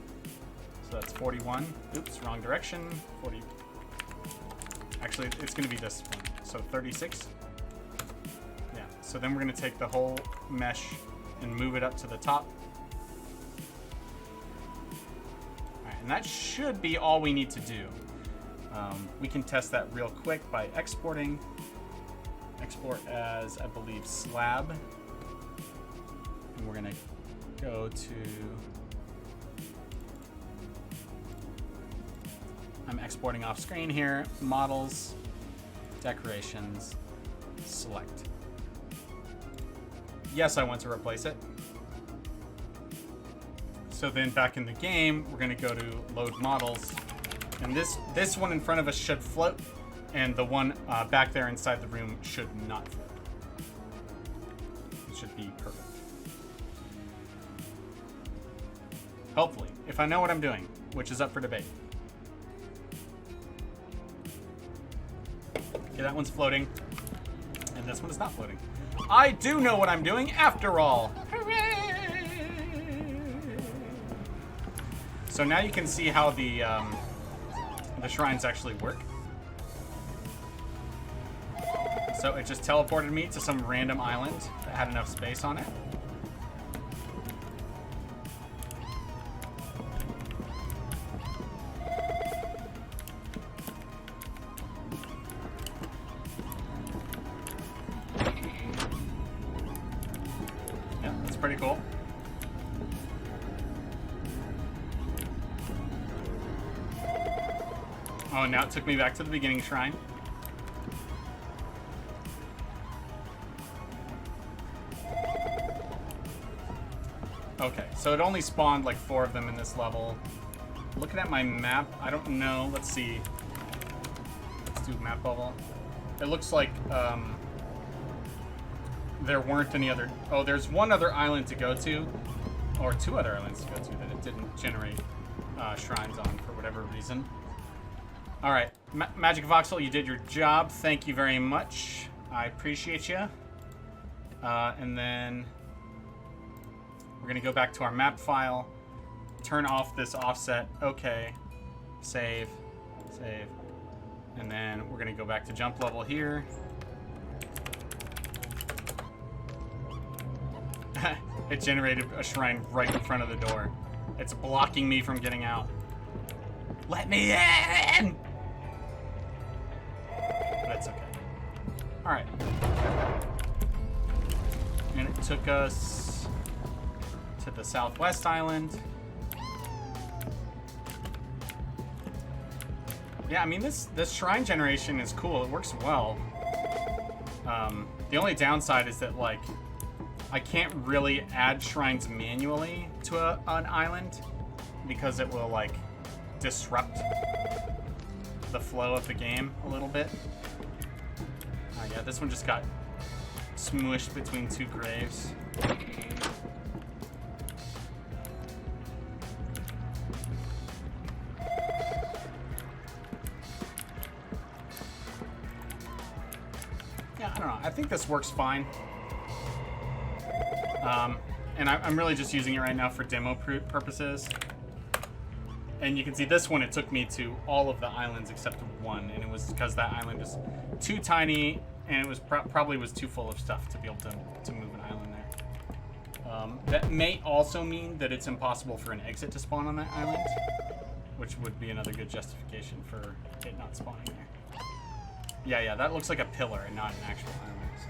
So that's 41. Oops, wrong direction. 40. Actually, it's going to be this one. So 36. Yeah. So then we're going to take the whole mesh and move it up to the top. All right, and that should be all we need to do. We can test that real quick by exporting. Export as, I believe, slab. And we're going to go to... I'm exporting off screen here. Models, decorations, select. Yes, I want to replace it. So then back in the game, we're going to go to load models. And this one in front of us should float. And the one back there inside the room should not float. It should be perfect. Hopefully, if I know what I'm doing, which is up for debate. Okay, that one's floating. And this one is not floating. I do know what I'm doing after all. Hooray! So now you can see how the shrines actually work. So it just teleported me to some random island that had enough space on it. Pretty cool. Oh, now it took me back to the beginning shrine. Okay, so it only spawned like 4 of them in this level. Looking at my map, I don't know. Let's see. Let's do map level. it looks like there weren't any other... Oh, there's one other island to go to, or two other islands to go to that it didn't generate shrines on for whatever reason. All right, Magic Voxel, you did your job. Thank you very much. I appreciate you. And then we're gonna go back to our map file, turn off this offset. Okay, save, and then we're gonna go back to jump level here. It generated a shrine right in front of the door. It's blocking me from getting out. Let me in! But it's okay. Alright. And it took us to the southwest island. Yeah, I mean, this shrine generation is cool. It works well. The only downside is that, like, I can't really add shrines manually to an island because it will, like, disrupt the flow of the game a little bit. Yeah, this one just got smushed between two graves. Yeah, I don't know. I think this works fine. And I'm really just using it right now for demo purposes. And you can see this one, it took me to all of the islands except one, and it was because that island is too tiny, and it was probably was too full of stuff to be able to move an island there. That may also mean that it's impossible for an exit to spawn on that island, which would be another good justification for it not spawning there. Yeah, that looks like a pillar and not an actual island. So.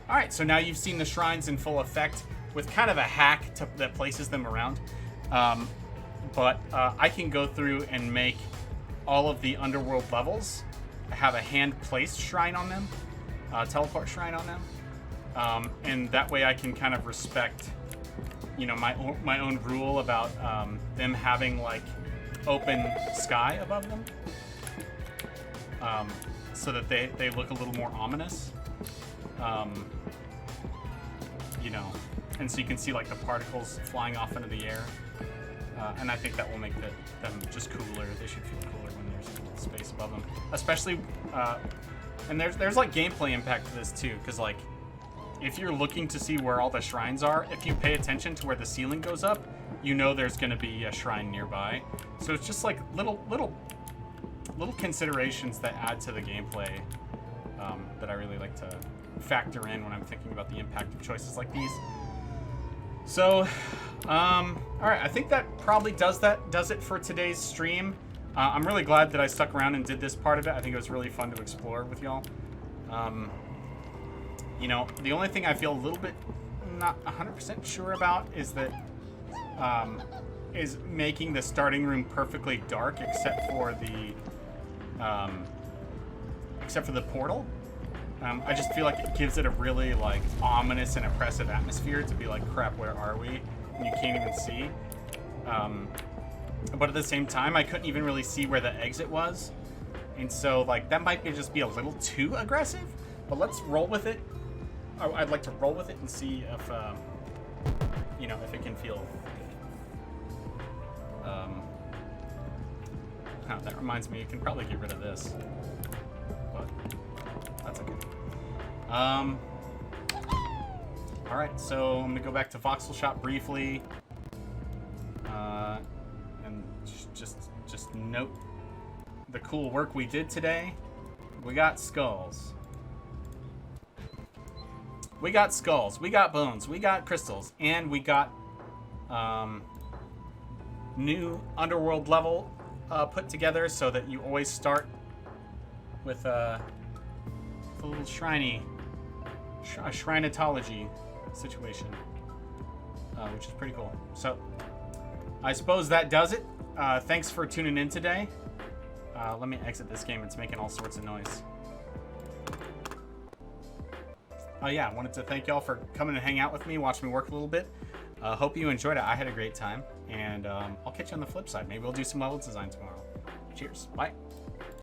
All right, so now you've seen the shrines in full effect with kind of a hack that places them around. But I can go through and make all of the underworld levels have a hand-placed shrine on them, teleport shrine on them, and that way I can kind of respect, you know, my own rule about them having like open sky above them, so that they look a little more ominous, you know, and so you can see like the particles flying off into the air. And I think that will make them just cooler. They should feel cooler when there's a little space above them. Especially, and there's like gameplay impact to this too, because like, if you're looking to see where all the shrines are, if you pay attention to where the ceiling goes up, you know there's going to be a shrine nearby. So it's just like little considerations that add to the gameplay that I really like to factor in when I'm thinking about the impact of choices like these. So, all right, I think that probably does it for today's stream. I'm really glad that I stuck around and did this part of it. I think it was really fun to explore with y'all. You know, the only thing I feel a little bit not 100% sure about is that is making the starting room perfectly dark except for the portal. I just feel like it gives it a really like ominous and oppressive atmosphere to be like, crap, where are we? And you can't even see. But at the same time, I couldn't even really see where the exit was. And so like that might just be a little too aggressive, but let's roll with it. I'd like to roll with it and see if, you know, if it can feel good. Oh, that reminds me, you can probably get rid of this, but that's okay. All right, so I'm gonna go back to Voxel Shop briefly, and just note the cool work we did today. We got skulls. We got skulls. We got bones. We got crystals, and we got new underworld level put together so that you always start with a little shrinatology situation, which is pretty cool. So I suppose that does it. Thanks for tuning in today. Let me exit this game. It's making all sorts of noise. Oh yeah, I wanted to thank y'all for coming and hang out with me, watch me work a little bit. Hope you enjoyed it. I had a great time, and I'll catch you on the flip side. Maybe we'll do some level design tomorrow. Cheers. Bye.